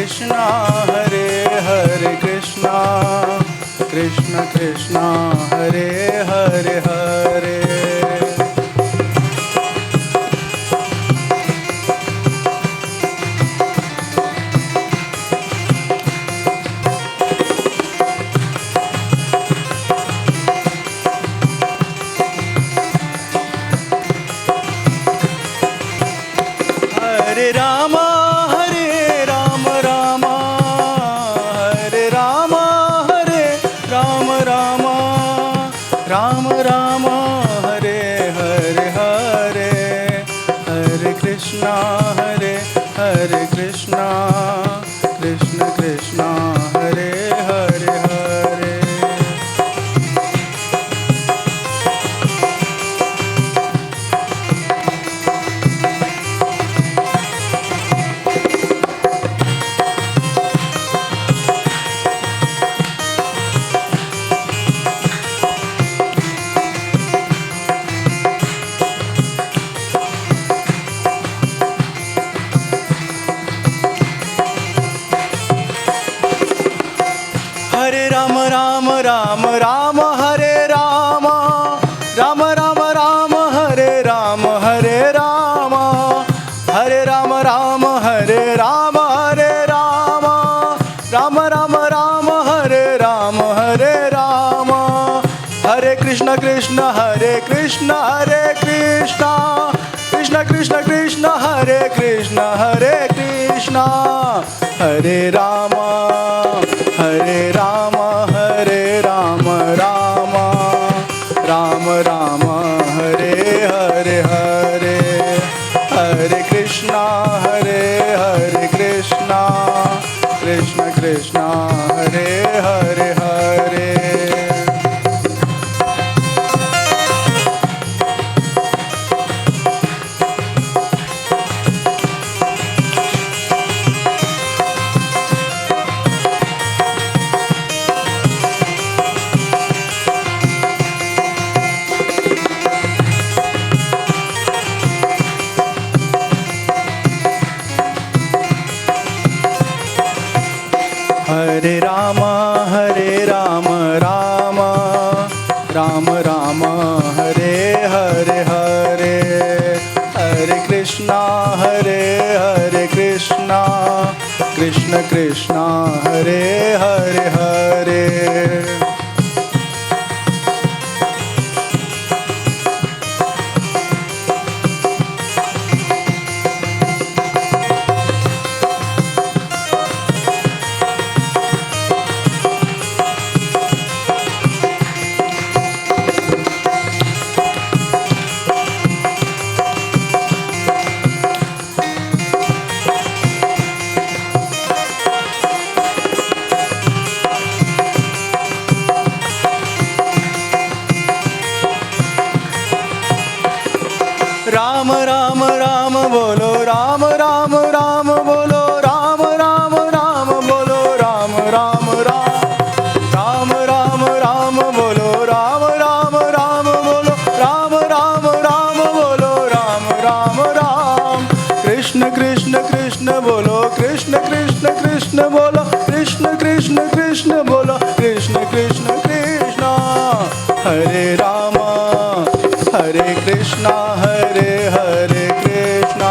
Krishna, Hare Hare Krishna, Krishna Krishna, Hare Hare Hare. Hare Rama, Hare Rama, Rama, Hare Rama, Hare Rama, Rama, Rama Rama, Hare Hare Hare, Hare Krishna, Hare Hare Krishna, Krishna Krishna, Hare Hare Hare. Hare Rama, Rama Rama, Rama Hare Rama, Rama Rama, Rama Hare Rama, Hare Rama, Hare Rama, Rama Hare Rama, Hare Rama, Rama Rama, Rama Hare Rama, Hare Rama, Hare Krishna, Krishna Hare Krishna, Hare Krishna, Krishna Krishna, Krishna Hare Krishna, Hare Krishna, Hare Rama, Hare Rama, Hare Rama, Rama, Rama Rama, Hare Hare Hare, Hare Krishna, Hare Hare Krishna, Krishna Krishna, Hare Hare Hare. Hare Rama, Hare Rama, Rama, Rama Rama, Hare Hare Hare, Hare Krishna, Hare Hare Krishna, Krishna Krishna, Hare Hare Hare. Ram Ram Ram बोलो, राम राम राम बोलो, राम राम राम बोलो, राम राम राम, राम राम राम बोलो, राम राम राम बोलो, राम राम राम बोलो, राम राम राम. कृष्ण कृष्ण कृष्ण बोलो, कृष्ण कृष्ण कृष्ण बोलो, कृष्ण कृष्ण कृष्ण बोलो, कृष्ण कृष्ण कृष्ण. हरे रामा, हरे कृष्णा, हरे हरे कृष्णा,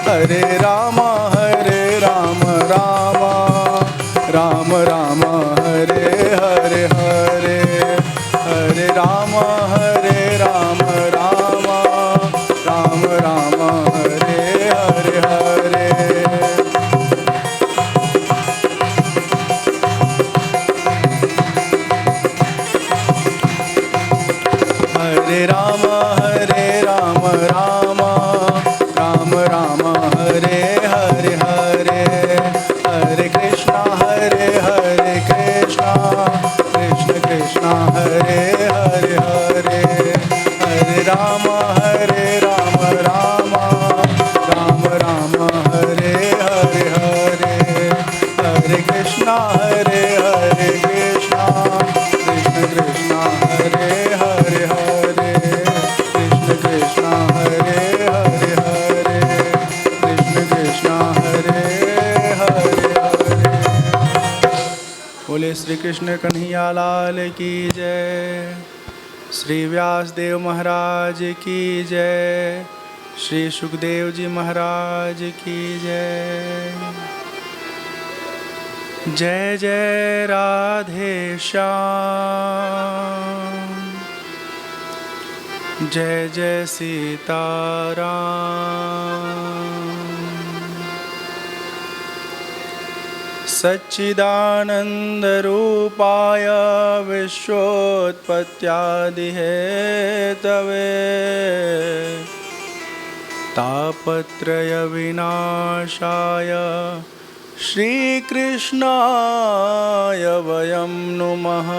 हरे राम, हरे राम, राम राम राम, हरे हरे हरे, हरे राम, हरे राम, राम राम राम, हरे हरे हरे. हरे राम, हरे राम, राम राम राम, हरे हरे हरे, हरे कृष्णा, हरे हरे कृष्णा, कृष्ण कृष्णा, हरे हरे हरे, हरे राम, हरे राम, राम राम राम, हरे हरे हरे, हरे कृष्णा, हरे हरे कृष्णा, कृष्ण कृष्णा, हरे हरे हरे, कृष्ण कृष्णा, हरे हरे हरे, कृष्ण कृष्णा, हरे हरे. श्री कृष्ण कन्हैया लाल की जय। श्री व्यासदेव महाराज की जय। श्री सुखदेव जी महाराज की जय। जय जय राधे श्याम। जय जय सीताराम। सच्चिदानंद रूपाय विश्वोत्पत्त्यादिहेतवे तापत्रय विनाशाय श्रीकृष्णाय वयं नुमः।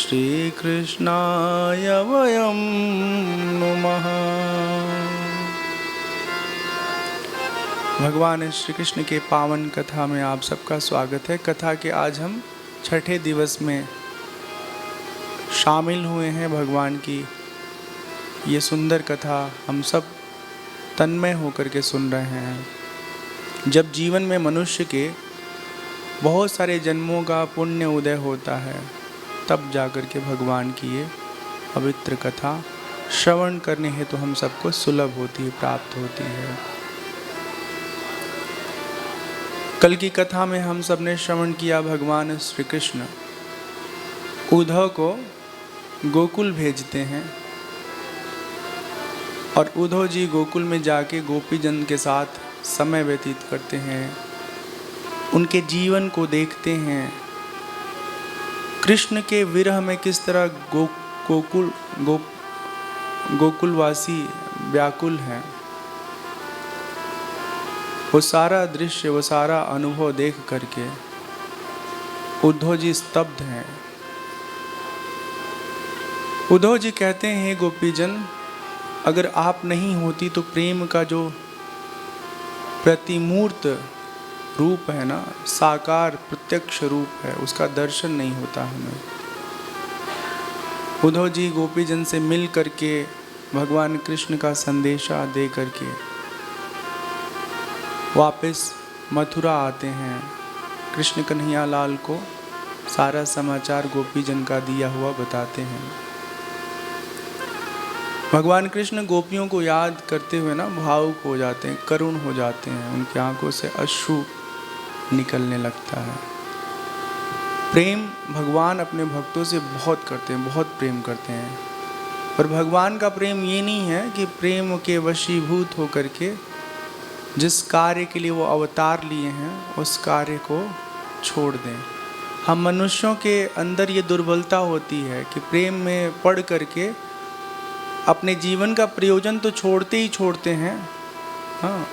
श्रीकृष्णाय वयं नुमः। भगवान श्री कृष्ण के पावन कथा में आप सबका स्वागत है। कथा के आज हम छठे दिवस में शामिल हुए हैं। भगवान की ये सुंदर कथा हम सब तन्मय होकर के सुन रहे हैं। जब जीवन में मनुष्य के बहुत सारे जन्मों का पुण्य उदय होता है, तब जाकर के भगवान की ये पवित्र कथा श्रवण करने हेतु हम सबको सुलभ होती है, प्राप्त होती है। कल की कथा में हम सब ने श्रवण किया, भगवान श्री कृष्ण उद्धव को गोकुल भेजते हैं और उद्धव जी गोकुल में जाके गोपीजन के साथ समय व्यतीत करते हैं, उनके जीवन को देखते हैं। कृष्ण के विरह में किस तरह गोकुलवासी व्याकुल हैं, वो सारा दृश्य, वो सारा अनुभव देख करके उद्धव जी स्तब्ध हैं। उद्धव जी कहते हैं, गोपीजन, अगर आप नहीं होती तो प्रेम का जो प्रतिमूर्त रूप है ना, साकार प्रत्यक्ष रूप है, उसका दर्शन नहीं होता हमें। उद्धव जी गोपीजन से मिल करके भगवान कृष्ण का संदेशा दे करके वापस मथुरा आते हैं। कृष्ण कन्हैया लाल को सारा समाचार गोपीजन का दिया हुआ बताते हैं। भगवान कृष्ण गोपियों को याद करते हुए ना भावुक हो जाते हैं, करुण हो जाते हैं, उनकी आंखों से अश्रु निकलने लगता है। प्रेम भगवान अपने भक्तों से बहुत करते हैं, बहुत प्रेम करते हैं। पर भगवान का प्रेम ये नहीं है कि प्रेम के वशीभूत होकर के जिस कार्य के लिए वो अवतार लिए हैं उस कार्य को छोड़ दें। हम मनुष्यों के अंदर ये दुर्बलता होती है कि प्रेम में पड़ करके अपने जीवन का प्रयोजन तो छोड़ते ही छोड़ते हैं। हाँ,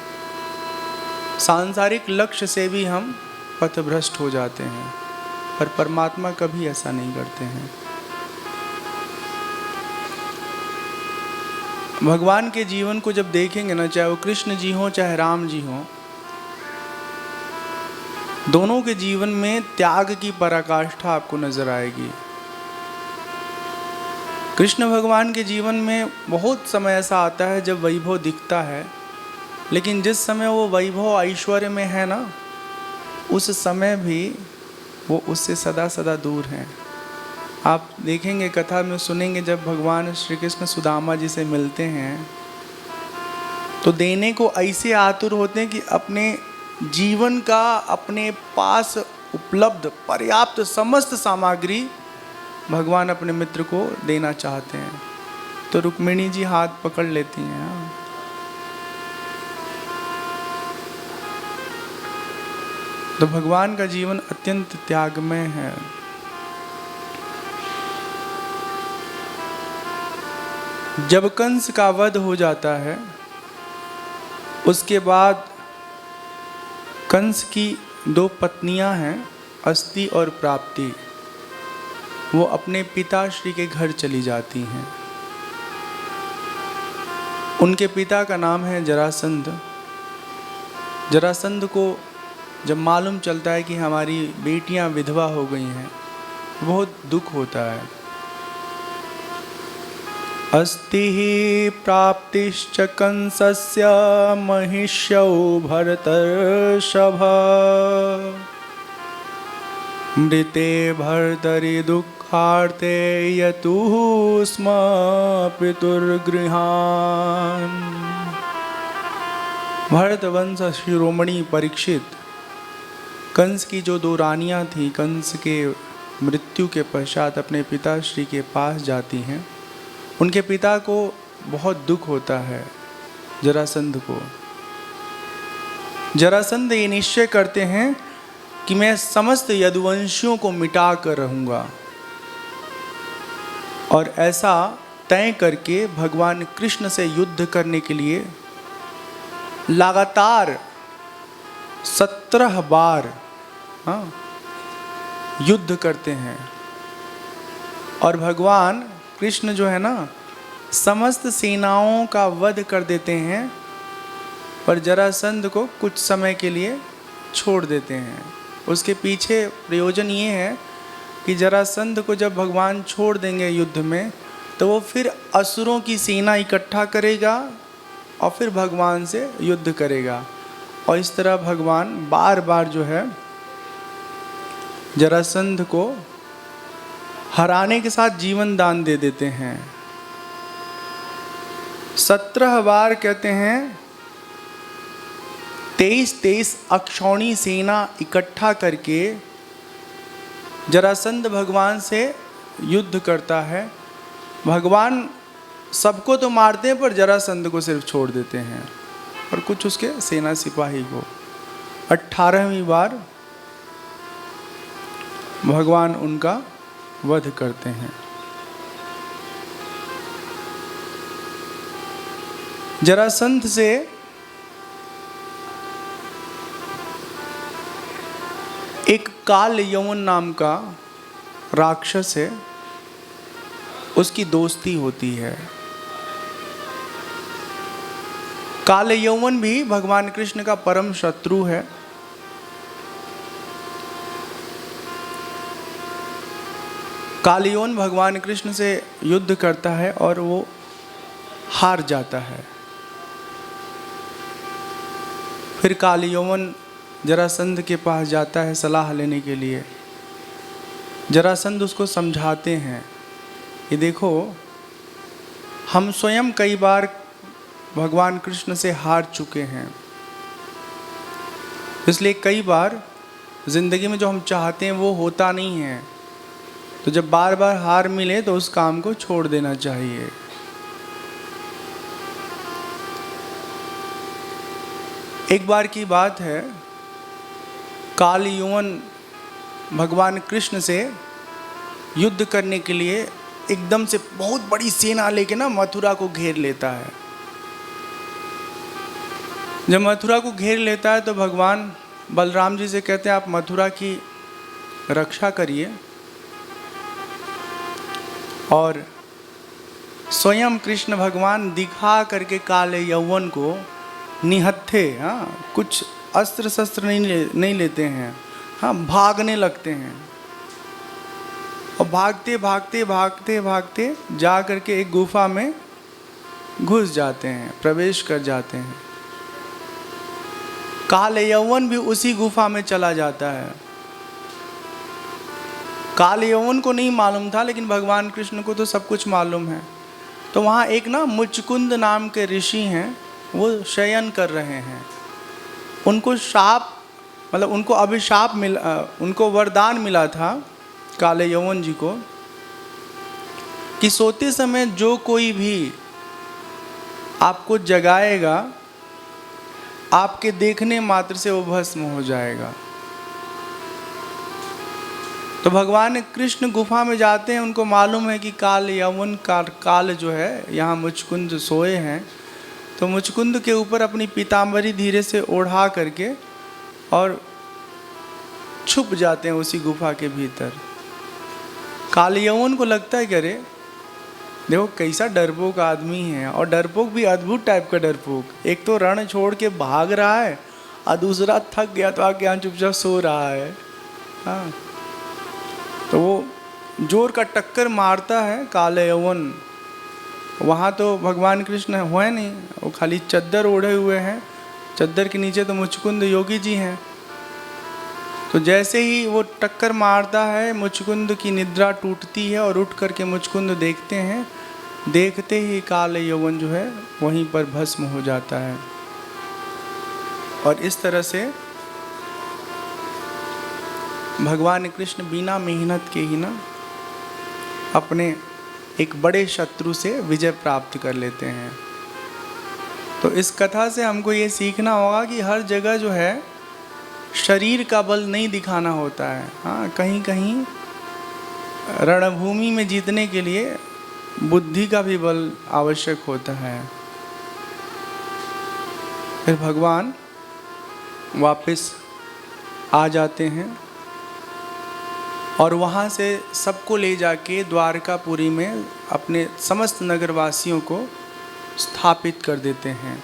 सांसारिक लक्ष्य से भी हम पथभ्रष्ट हो जाते हैं, पर परमात्मा कभी ऐसा नहीं करते हैं। भगवान के जीवन को जब देखेंगे ना, चाहे वो कृष्ण जी हो चाहे राम जी हो, दोनों के जीवन में त्याग की पराकाष्ठा आपको नजर आएगी। कृष्ण भगवान के जीवन में बहुत समय ऐसा आता है जब वैभव दिखता है, लेकिन जिस समय वो वैभव ऐश्वर्य में है ना, उस समय भी वो उससे सदा सदा दूर हैं। आप देखेंगे, कथा में सुनेंगे, जब भगवान श्री कृष्ण सुदामा जी से मिलते हैं तो देने को ऐसे आतुर होते हैं कि अपने जीवन का अपने पास उपलब्ध पर्याप्त समस्त सामग्री भगवान अपने मित्र को देना चाहते हैं। तो रुक्मिणी जी हाथ पकड़ लेती हैं। तो भगवान का जीवन अत्यंत त्यागमय है। जब कंस का वध हो जाता है, उसके बाद कंस की दो पत्नियां हैं, अस्ति और प्राप्ति, वो अपने पिताश्री के घर चली जाती हैं। उनके पिता का नाम है जरासंध। जरासंध को जब मालूम चलता है कि हमारी बेटियां विधवा हो गई हैं, बहुत दुख होता है। अस्ति ही प्राप्तिश्च कंसस्य महिष्यौ भरतर्षभ मृते भर्तरि दुःखार्ते यतुः स्म पितुर्गृहान्। भरत वंश शिरोमणि परीक्षित, कंस की जो 2 रानियां थी, कंस के मृत्यु के पश्चात अपने पिताश्री के पास जाती हैं। उनके पिता को बहुत दुख होता है, जरासंध को। जरासंध ये निश्चय करते हैं कि मैं समस्त यदुवंशियों को मिटा कर रहूंगा, और ऐसा तय करके भगवान कृष्ण से युद्ध करने के लिए लगातार 17 बार युद्ध करते हैं। और भगवान कृष्ण जो है ना, समस्त सेनाओं का वध कर देते हैं, पर जरासंध को कुछ समय के लिए छोड़ देते हैं। उसके पीछे प्रयोजन ये है कि जरासंध को जब भगवान छोड़ देंगे युद्ध में, तो वो फिर असुरों की सेना इकट्ठा करेगा और फिर भगवान से युद्ध करेगा। और इस तरह भगवान बार बार जो है जरासंध को हराने के साथ जीवन दान दे देते हैं। 17 बार कहते हैं 23 अक्षौणी सेना इकट्ठा करके जरासंध भगवान से युद्ध करता है। भगवान सबको तो मारते हैं, पर जरासंध को सिर्फ छोड़ देते हैं और कुछ उसके सेना सिपाही को। 18वीं बार भगवान उनका वध करते हैं। जरासंध से एक काल यवन नाम का राक्षस है, उसकी दोस्ती होती है। काल यवन भी भगवान कृष्ण का परम शत्रु है। काल यवन भगवान कृष्ण से युद्ध करता है और वो हार जाता है। फिर काल यवन जरासंध के पास जाता है सलाह लेने के लिए। जरासंध उसको समझाते हैं, ये देखो हम स्वयं कई बार भगवान कृष्ण से हार चुके हैं, इसलिए कई बार जिंदगी में जो हम चाहते हैं वो होता नहीं है। तो जब बार बार हार मिले तो उस काम को छोड़ देना चाहिए। एक बार की बात है, काल यवन भगवान कृष्ण से युद्ध करने के लिए एकदम से बहुत बड़ी सेना लेके ना मथुरा को घेर लेता है। जब मथुरा को घेर लेता है तो भगवान बलराम जी से कहते हैं आप मथुरा की रक्षा करिए, और स्वयं कृष्ण भगवान दिखा करके काले यौवन को निहत्थे, कुछ अस्त्र शस्त्र नहीं लेते हैं, भागने लगते हैं। और भागते भागते भागते भागते जा करके एक गुफा में घुस जाते हैं, प्रवेश कर जाते हैं। काल यौवन भी उसी गुफा में चला जाता है। काल यौवन को नहीं मालूम था, लेकिन भगवान कृष्ण को तो सब कुछ मालूम है। तो वहाँ एक ना मुचकुंद नाम के ऋषि हैं, वो शयन कर रहे हैं। उनको शाप, मतलब उनको अभिशाप मिला, उनको वरदान मिला था काले यौवन जी को कि सोते समय जो कोई भी आपको जगाएगा, आपके देखने मात्र से वो भस्म हो जाएगा। तो भगवान कृष्ण गुफा में जाते हैं, उनको मालूम है कि काल यौवन काल जो है यहाँ मुचकुंद सोए हैं। तो मुचकुंद के ऊपर अपनी पीताम्बरी धीरे से ओढ़ा करके और छुप जाते हैं उसी गुफा के भीतर। काल यौवन को लगता है कि अरे देखो कैसा डरपोक आदमी है, और डरपोक भी अद्भुत टाइप का डरपोक। एक तो रण छोड़ के भाग रहा है और दूसरा थक गया तो आके यहाँ चुपचाप सो रहा है। हाँ, तो वो जोर का टक्कर मारता है काले यौवन। वहाँ तो भगवान कृष्ण हुए नहीं, वो खाली चद्दर ओढ़े हुए हैं। चद्दर के नीचे तो मुचकुंद योगी जी हैं। तो जैसे ही वो टक्कर मारता है, मुचकुंद की निद्रा टूटती है और उठ करके मुचकुंद देखते हैं। देखते ही काल यौवन जो है वहीं पर भस्म हो जाता है। और इस तरह से भगवान कृष्ण बिना मेहनत के ही ना अपने एक बड़े शत्रु से विजय प्राप्त कर लेते हैं। तो इस कथा से हमको ये सीखना होगा कि हर जगह जो है शरीर का बल नहीं दिखाना होता है। हाँ, कहीं कहीं रणभूमि में जीतने के लिए बुद्धि का भी बल आवश्यक होता है। फिर भगवान वापस आ जाते हैं और वहाँ से सबको ले जाके द्वारकापुरी में अपने समस्त नगरवासियों को स्थापित कर देते हैं।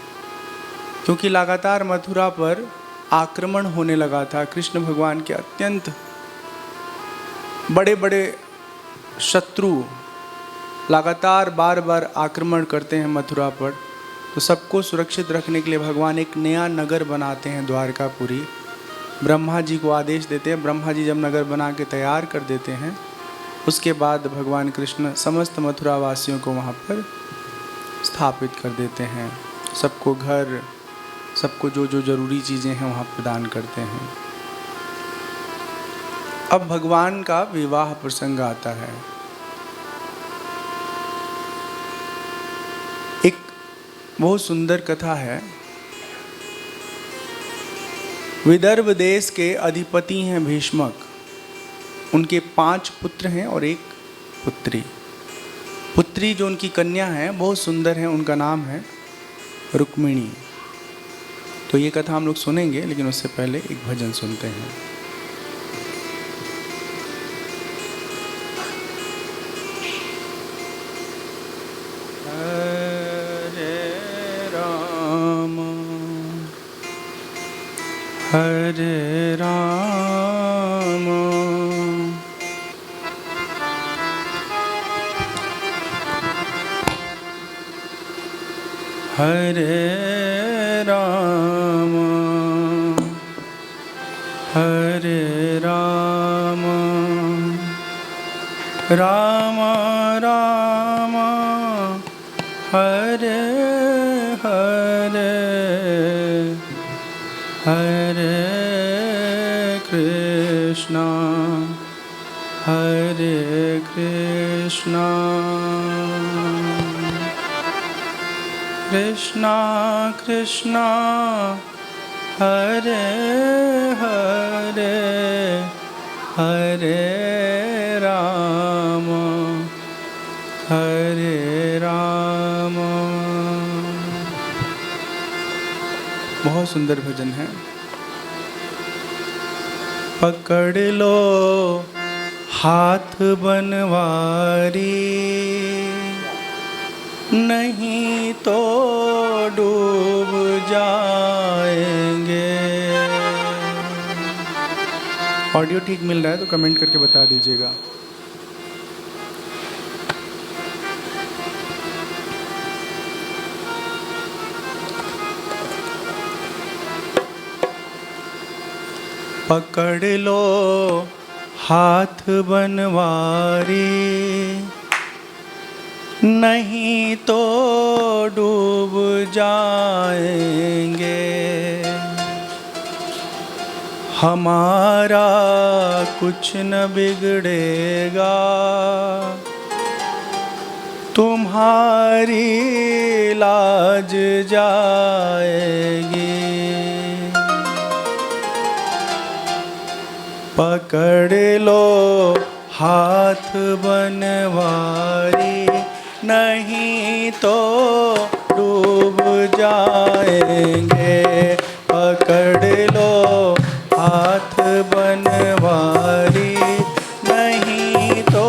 क्योंकि लगातार मथुरा पर आक्रमण होने लगा था। कृष्ण भगवान के अत्यंत बड़े बड़े शत्रु लगातार बार बार आक्रमण करते हैं मथुरा पर। तो सबको सुरक्षित रखने के लिए भगवान एक नया नगर बनाते हैं, द्वारकापुरी। ब्रह्मा जी को आदेश देते हैं। ब्रह्मा जी जब नगर बना के तैयार कर देते हैं, उसके बाद भगवान कृष्ण समस्त मथुरा वासियों को वहाँ पर स्थापित कर देते हैं। सबको घर, सबको जो जो जरूरी चीज़ें हैं वहाँ प्रदान करते हैं। अब भगवान का विवाह प्रसंग आता है। एक बहुत सुंदर कथा है। विदर्भ देश के अधिपति हैं भीष्मक। उनके 5 पुत्र हैं और 1 पुत्री। पुत्री जो उनकी कन्या है बहुत सुंदर है, उनका नाम है रुक्मिणी। तो ये कथा हम लोग सुनेंगे, लेकिन उससे पहले एक भजन सुनते हैं। हरे राम हरे राम हरे राम राम राम हरे हरे हरे कृष्णा हरे कृष्णा कृष्णा कृष्णा हरे हरे हरे राम हरे राम। बहुत सुंदर भजन है। पकड़ लो हाथ बनवारी, नहीं तो डूब जाएंगे। ऑडियो ठीक मिल रहा है तो कमेंट करके बता दीजिएगा। पकड़ लो हाथ बनवारी, नहीं तो डूब जाएंगे। हमारा कुछ न बिगड़ेगा, तुम्हारी लाज जाएगी। पकड़ लो हाथ बनवारी, नहीं तो डूब जाएंगे। पकड़ लो हाथ बनवारी, नहीं तो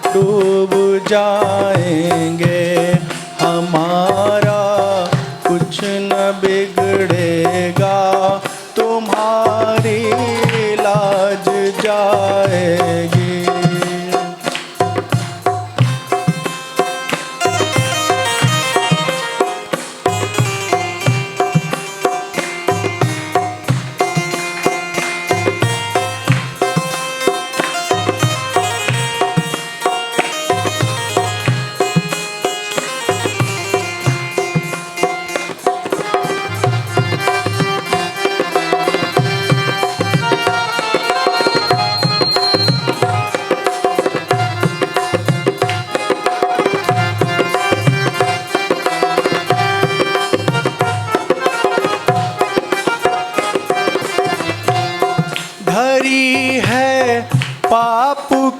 डूब जाएंगे। हमारा कुछ न बिगड़ेगा, तुम्हारी लाज जाएगी।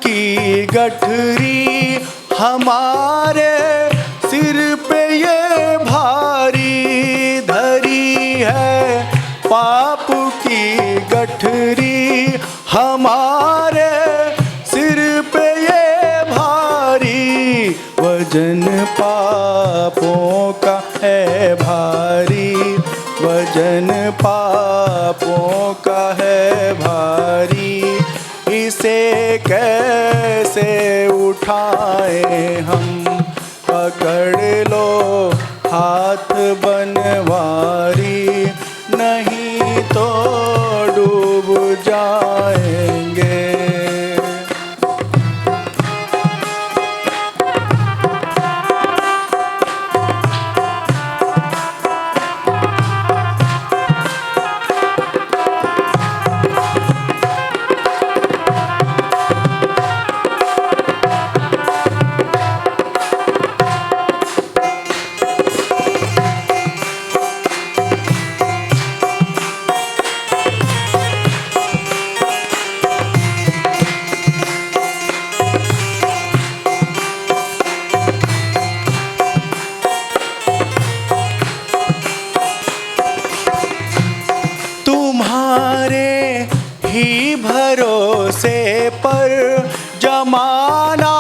की गठरी हमारे सिर पे ये भारी धरी है, पाप की गठरी हमारे सिर पे ये भारी, वजन पापों का है भारी, वजन पापों का है भारी, इसे कैसे उठाए हम, पकड़ लो हाथ बनवारी, नहीं तो डूब जाएंगे। ही भरोसे पर जमाना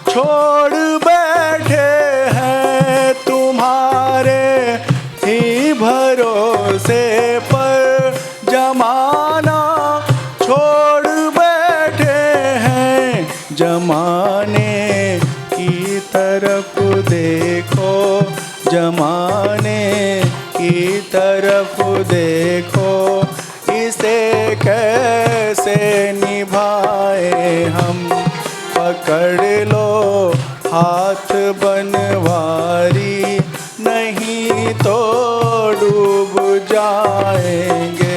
छोड़ बैठे हैं, तुम्हारे ही भरोसे पर जमाना छोड़ बैठे हैं, जमाने की तरफ देखो, जमाने की तरफ देखो, इसे कैसे निभाए हम, पकड़ लो हाथ बनवारी, नहीं तो डूब जाएंगे।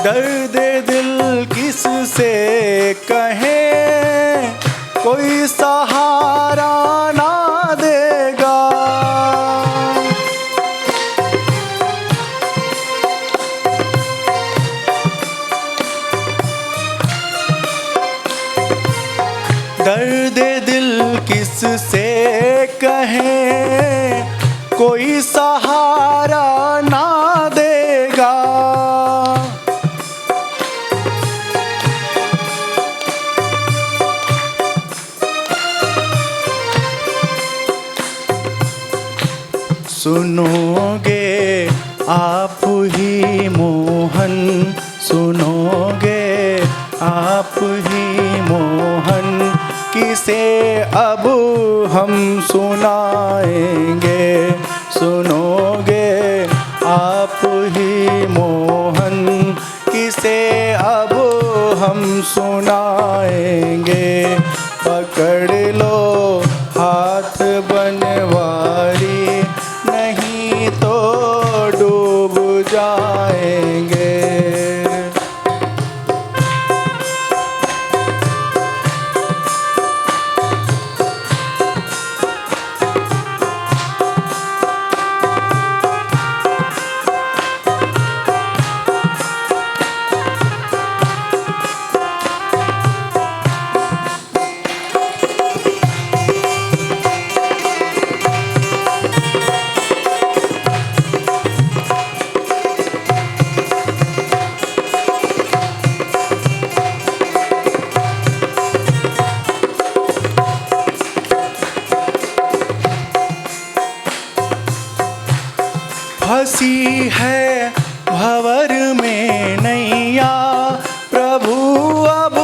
दर्द दिल किससे कहें, कोई सहारा ना देगा, दर्द दिल किससे कहें, कोई सहारा ना देगा, सुनोगे आप ही मोहन, सुनोगे आप ही मोहन, किसे अब हम सुनाएंगे, सुनोगे आप ही मोहन, किसे अब हम सुनाएंगे, पकड़ लो हाथ बनवारी, नहीं तो डूब जाएंगे। फंसी है भंवर में नैया, प्रभु अब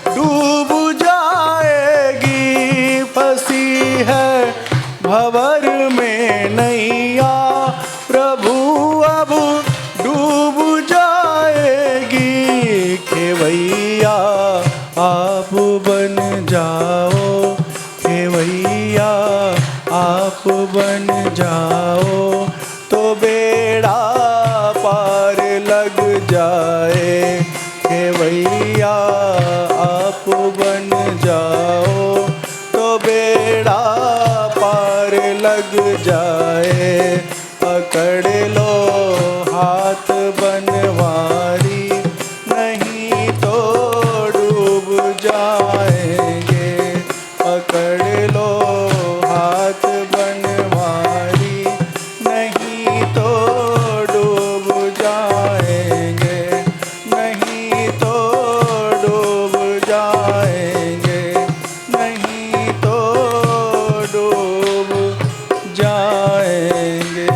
डूब जाए जाओ, खेवैया आप बन जाओ, तो बेड़ा पार लग जाए। खेवैया आप बन जाओ, तो बेड़ा पार लग जाए। पकड़ लो हाथ बनवारी, नहीं तो डूब जाएंगे। पकड़ लो हाथ बनवारी, नहीं तो डूब जाएंगे, नहीं तो डूब जाएंगे, नहीं तो डूब जाएंगे।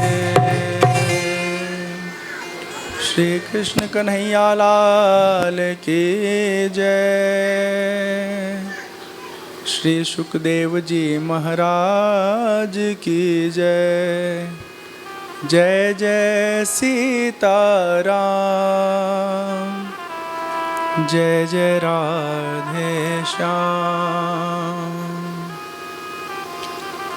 श्री कृष्ण कन्हैया लाल की जय। श्री सुखदेव जी महाराज की जय। जय जय सीताराम, जय जय राधे श्याम।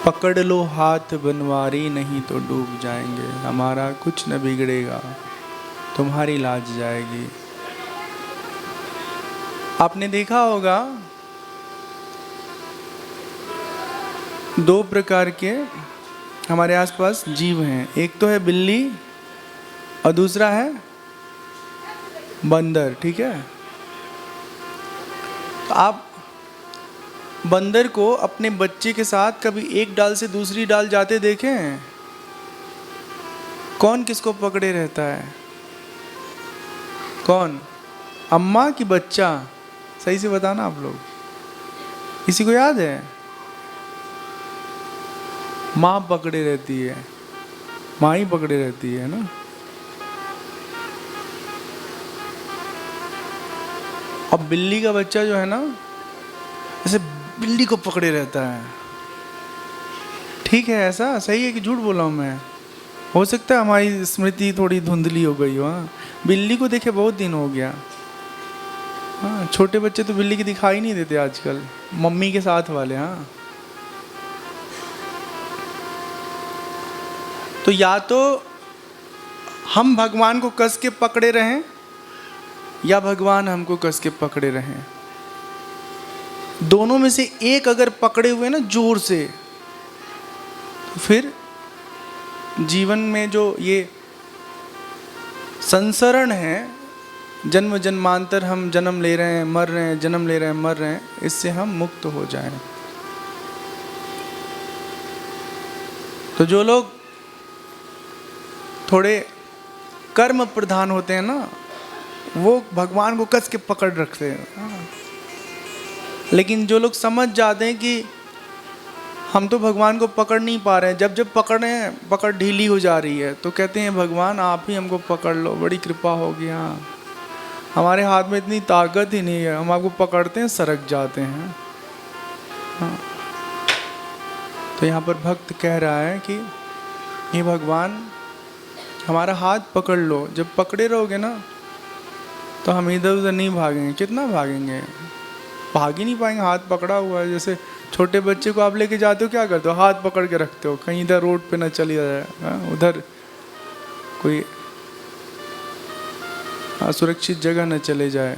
पकड़ लो हाथ बनवारी, नहीं तो डूब जाएंगे। हमारा कुछ न बिगड़ेगा, तुम्हारी लाज जाएगी। आपने देखा होगा दो प्रकार के हमारे आसपास जीव हैं। एक तो है बिल्ली और दूसरा है बंदर, ठीक है। तो आप बंदर को अपने बच्चे के साथ कभी एक डाल से दूसरी डाल जाते देखे हैं? कौन किसको पकड़े रहता है? कौन? अम्मा की बच्चा? सही से बताना आप लोग, किसी को याद है? माँ पकड़े रहती है, माँ ही पकड़े रहती है ना। अब बिल्ली का बच्चा जो है ना, ऐसे बिल्ली को पकड़े रहता है। ठीक है, ऐसा सही है कि झूठ बोला हूँ मैं? हो सकता है हमारी स्मृति थोड़ी धुंधली हो गई हो। हाँ, बिल्ली को देखे बहुत दिन हो गया। हाँ, छोटे बच्चे तो बिल्ली की दिखाई नहीं देते आजकल, मम्मी के साथ वाले। हाँ, तो या तो हम भगवान को कस के पकड़े रहें, या भगवान हमको कस के पकड़े रहें। दोनों में से एक अगर पकड़े हुए ना जोर से, तो फिर जीवन में जो ये संसरण है, जन्म जन्मांतर हम जन्म ले रहे हैं, मर रहे हैं, जन्म ले रहे हैं, मर रहे हैं, इससे हम मुक्त हो जाएं। तो जो लोग थोड़े कर्म प्रधान होते हैं ना, वो भगवान को कस के पकड़ रखते हैं। लेकिन जो लोग समझ जाते हैं कि हम तो भगवान को पकड़ नहीं पा रहे हैं, जब जब पकड़ रहे हैं पकड़ ढीली हो जा रही है, तो कहते हैं भगवान आप ही हमको पकड़ लो, बड़ी कृपा होगी। हाँ, हमारे हाथ में इतनी ताकत ही नहीं है, हम आपको पकड़ते हैं सरक जाते हैं। हाँ, तो यहाँ पर भक्त कह रहा है कि हे भगवान हमारा हाथ पकड़ लो। जब पकड़े रहोगे ना तो हम इधर उधर नहीं भागेंगे। कितना भागेंगे? भाग ही नहीं पाएंगे, हाथ पकड़ा हुआ है। जैसे छोटे बच्चे को आप लेके जाते हो, क्या करते हो? हाथ पकड़ के रखते हो, कहीं इधर रोड पे ना चली जाए, उधर कोई असुरक्षित जगह न चले जाए।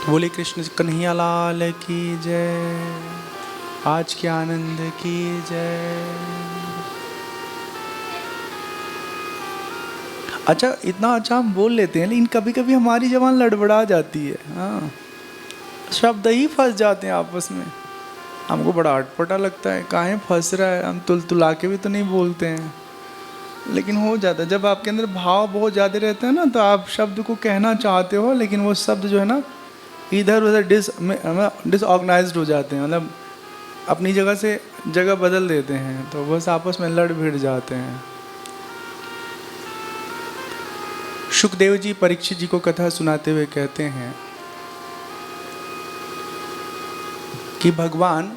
बोले कृष्ण कन्हैया लाल की जय। आज के आनंद की जय। अच्छा, इतना अच्छा हम बोल लेते हैं, लेकिन कभी कभी हमारी जबान लड़बड़ा जाती है। हाँ, शब्द ही फंस जाते हैं आपस में। हमको बड़ा अटपटा लगता है, काहे फंस रहा है। हम तुलतुला के भी तो नहीं बोलते हैं, लेकिन हो जाता है। जब आपके अंदर भाव बहुत ज़्यादा रहते हैं ना, तो आप शब्द को कहना चाहते हो, लेकिन वो शब्द जो है ना इधर उधर डिसऑर्गेनाइज्ड हो जाते हैं, मतलब अपनी जगह से जगह बदल देते हैं, तो बस आपस में लड़ भिड़ जाते हैं। सुखदेव जी परीक्षित जी को कथा सुनाते हुए कहते हैं कि भगवान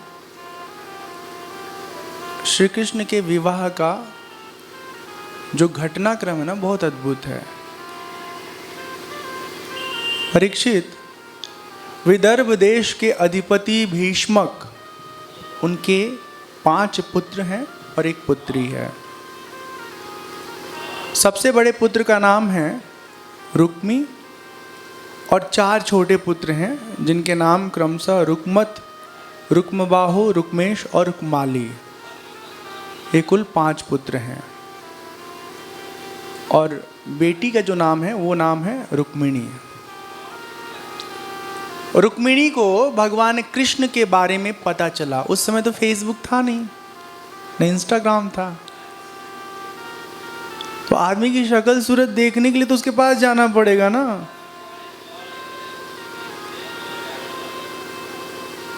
श्री कृष्ण के विवाह का जो घटनाक्रम है ना बहुत अद्भुत है। परीक्षित विदर्भ देश के अधिपति भीष्मक, उनके 5 पुत्र हैं और 1 पुत्री है। सबसे बड़े पुत्र का नाम है रुक्मी और 4 छोटे पुत्र हैं जिनके नाम क्रमशः रुक्मत, रुक्मबाहु, रुक्मेश और रुक्माली। ये कुल 5 पुत्र हैं। और बेटी का जो नाम है वो नाम है रुक्मिणी। रुक्मिणी को भगवान कृष्ण के बारे में पता चला। उस समय तो फेसबुक था नहीं, न इंस्टाग्राम था, तो आदमी की शक्ल सूरत देखने के लिए तो उसके पास जाना पड़ेगा ना।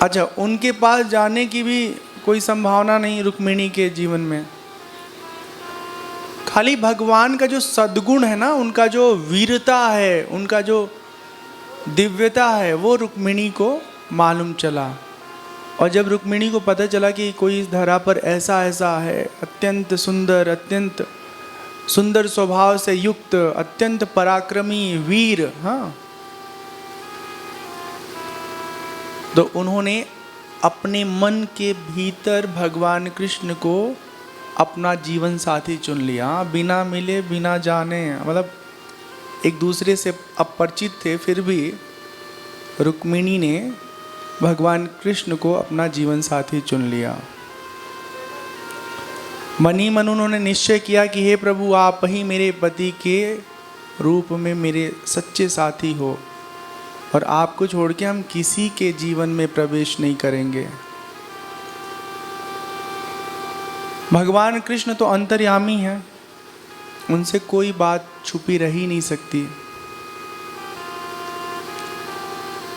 अच्छा, उनके पास जाने की भी कोई संभावना नहीं रुक्मिणी के जीवन में। खाली भगवान का जो सद्गुण है ना, उनका जो वीरता है, उनका जो दिव्यता है, वो रुक्मिणी को मालूम चला। और जब रुक्मिणी को पता चला कि कोई इस धरा पर ऐसा ऐसा है, अत्यंत सुंदर स्वभाव से युक्त, अत्यंत पराक्रमी वीर, हाँ, तो उन्होंने अपने मन के भीतर भगवान कृष्ण को अपना जीवन साथी चुन लिया। बिना मिले बिना जाने, मतलब एक दूसरे से अपरिचित थे, फिर भी रुक्मिणी ने भगवान कृष्ण को अपना जीवन साथी चुन लिया। मन ही मन उन्होंने निश्चय किया कि हे प्रभु, आप ही मेरे पति के रूप में मेरे सच्चे साथी हो और आपको छोड़ के हम किसी के जीवन में प्रवेश नहीं करेंगे। भगवान कृष्ण तो अंतर्यामी हैं, उनसे कोई बात छुपी रह ही नहीं सकती।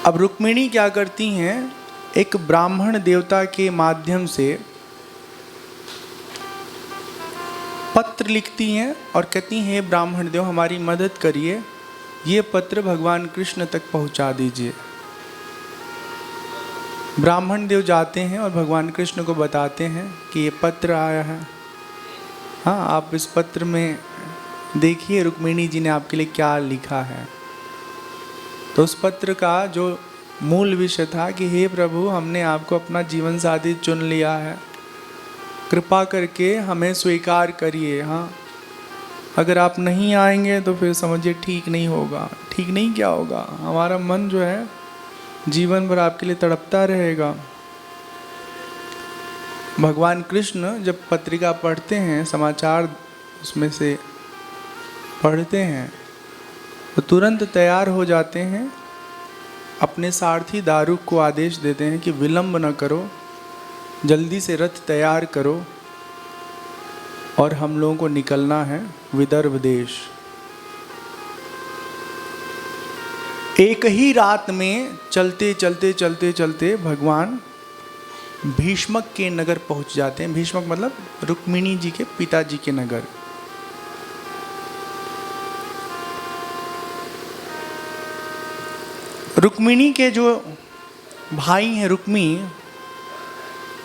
अब रुक्मिणी क्या करती हैं, एक ब्राह्मण देवता के माध्यम से पत्र लिखती हैं और कहती हैं, हे ब्राह्मण देव, हमारी मदद करिए, ये पत्र भगवान कृष्ण तक पहुंचा दीजिए। ब्राह्मण देव जाते हैं और भगवान कृष्ण को बताते हैं कि ये पत्र आया है। हाँ, आप इस पत्र में देखिए रुक्मिणी जी ने आपके लिए क्या लिखा है। तो उस पत्र का जो मूल विषय था कि हे प्रभु, हमने आपको अपना जीवन साथी चुन लिया है, कृपा करके हमें स्वीकार करिए। हाँ, अगर आप नहीं आएंगे तो फिर समझिए ठीक नहीं होगा। ठीक नहीं क्या होगा, हमारा मन जो है जीवन भर आपके लिए तड़पता रहेगा। भगवान कृष्ण जब पत्रिका पढ़ते हैं, समाचार उसमें से पढ़ते हैं, तो तुरंत तैयार हो जाते हैं। अपने सारथी दारुक को आदेश देते हैं कि विलंब न करो, जल्दी से रथ तैयार करो और हम लोगों को निकलना है विदर्भ देश। एक ही रात में चलते चलते चलते चलते भगवान भीष्मक के नगर पहुंच जाते हैं। भीष्मक मतलब रुक्मिणी जी के पिताजी के नगर। रुक्मिणी के जो भाई हैं रुक्मी,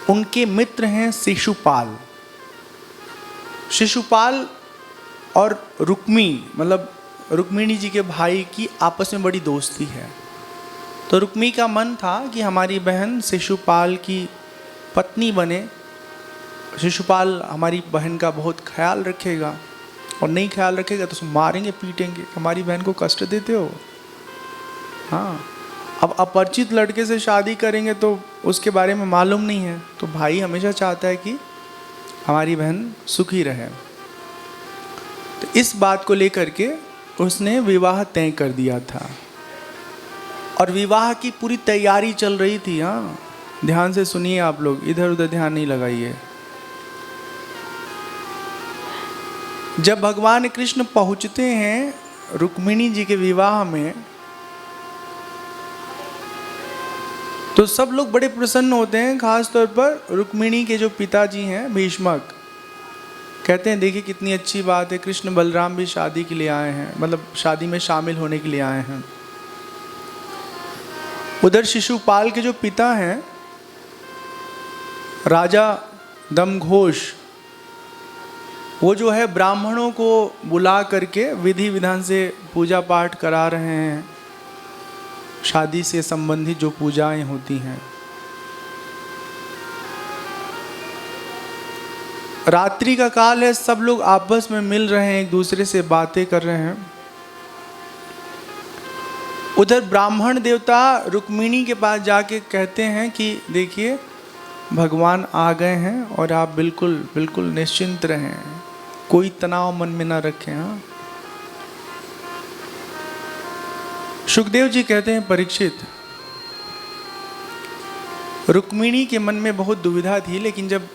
उनके मित्र हैं शिशुपाल। शिशुपाल और रुक्मी मतलब रुक्मिणी जी के भाई की आपस में बड़ी दोस्ती है। तो रुक्मी का मन था कि हमारी बहन शिशुपाल की पत्नी बने। शिशुपाल हमारी बहन का बहुत ख्याल रखेगा, और नहीं ख्याल रखेगा तो मारेंगे पीटेंगे, हमारी बहन को कष्ट देते हो। हाँ, अब अपरिचित लड़के से शादी करेंगे तो उसके बारे में मालूम नहीं है, तो भाई हमेशा चाहता है कि हमारी बहन सुखी रहे। तो इस बात को लेकर के उसने विवाह तय कर दिया था, और विवाह की पूरी तैयारी चल रही थी। हाँ, ध्यान से सुनिए आप लोग, इधर उधर ध्यान नहीं लगाइए। जब भगवान कृष्ण पहुंचते हैं रुक्मिणी जी के विवाह में, तो सब लोग बड़े प्रसन्न होते हैं। खास तौर पर रुक्मिणी के जो पिताजी हैं भीष्मक, कहते हैं देखिए कितनी अच्छी बात है, कृष्ण बलराम भी शादी के लिए आए हैं, मतलब शादी में शामिल होने के लिए आए हैं। उधर शिशुपाल के जो पिता हैं राजा दमघोष, वो जो है ब्राह्मणों को बुला करके विधि विधान से पूजा पाठ करा रहे हैं, शादी से संबंधित जो पूजाएं होती हैं। रात्रि का काल है, सब लोग आपस में मिल रहे हैं, एक दूसरे से बातें कर रहे हैं। उधर ब्राह्मण देवता रुक्मिणी के पास जाके कहते हैं कि देखिए भगवान आ गए हैं और आप बिल्कुल बिल्कुल निश्चिंत रहें, कोई तनाव मन में ना रखें। हाँ, सुखदेव जी कहते हैं परीक्षित, रुक्मिणी के मन में बहुत दुविधा थी, लेकिन जब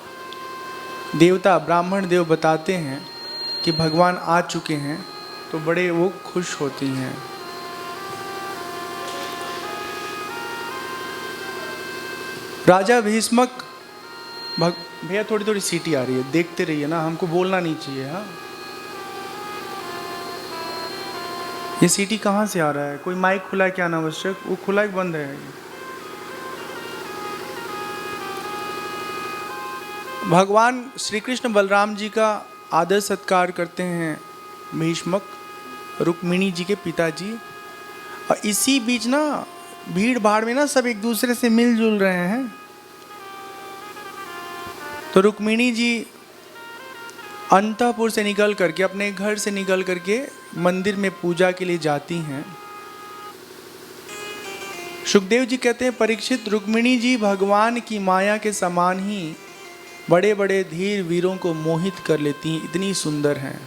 देवता ब्राह्मण देव बताते हैं कि भगवान आ चुके हैं तो बड़े वो खुश होती हैं। राजा भीष्मक भैया थोड़ी थोड़ी सीटी आ रही है, देखते रहिए ना, हमको बोलना नहीं चाहिए। हाँ, ये सीटी कहाँ से आ रहा है? कोई माइक खुला है क्या अनावश्यक? वो खुला है बंद है? भगवान श्री कृष्ण बलराम जी का आदर सत्कार करते हैं भीष्मक, रुक्मिणी जी के पिताजी। और इसी बीच ना भीड़ भाड़ में ना सब एक दूसरे से मिलजुल रहे हैं। तो रुक्मिणी जी अंतःपुर से निकल करके, अपने घर से निकल करके मंदिर में पूजा के लिए जाती हैं। सुखदेव जी कहते हैं परीक्षित, रुक्मिणी जी भगवान की माया के समान ही बड़े बड़े धीर वीरों को मोहित कर लेती हैं, इतनी सुंदर हैं।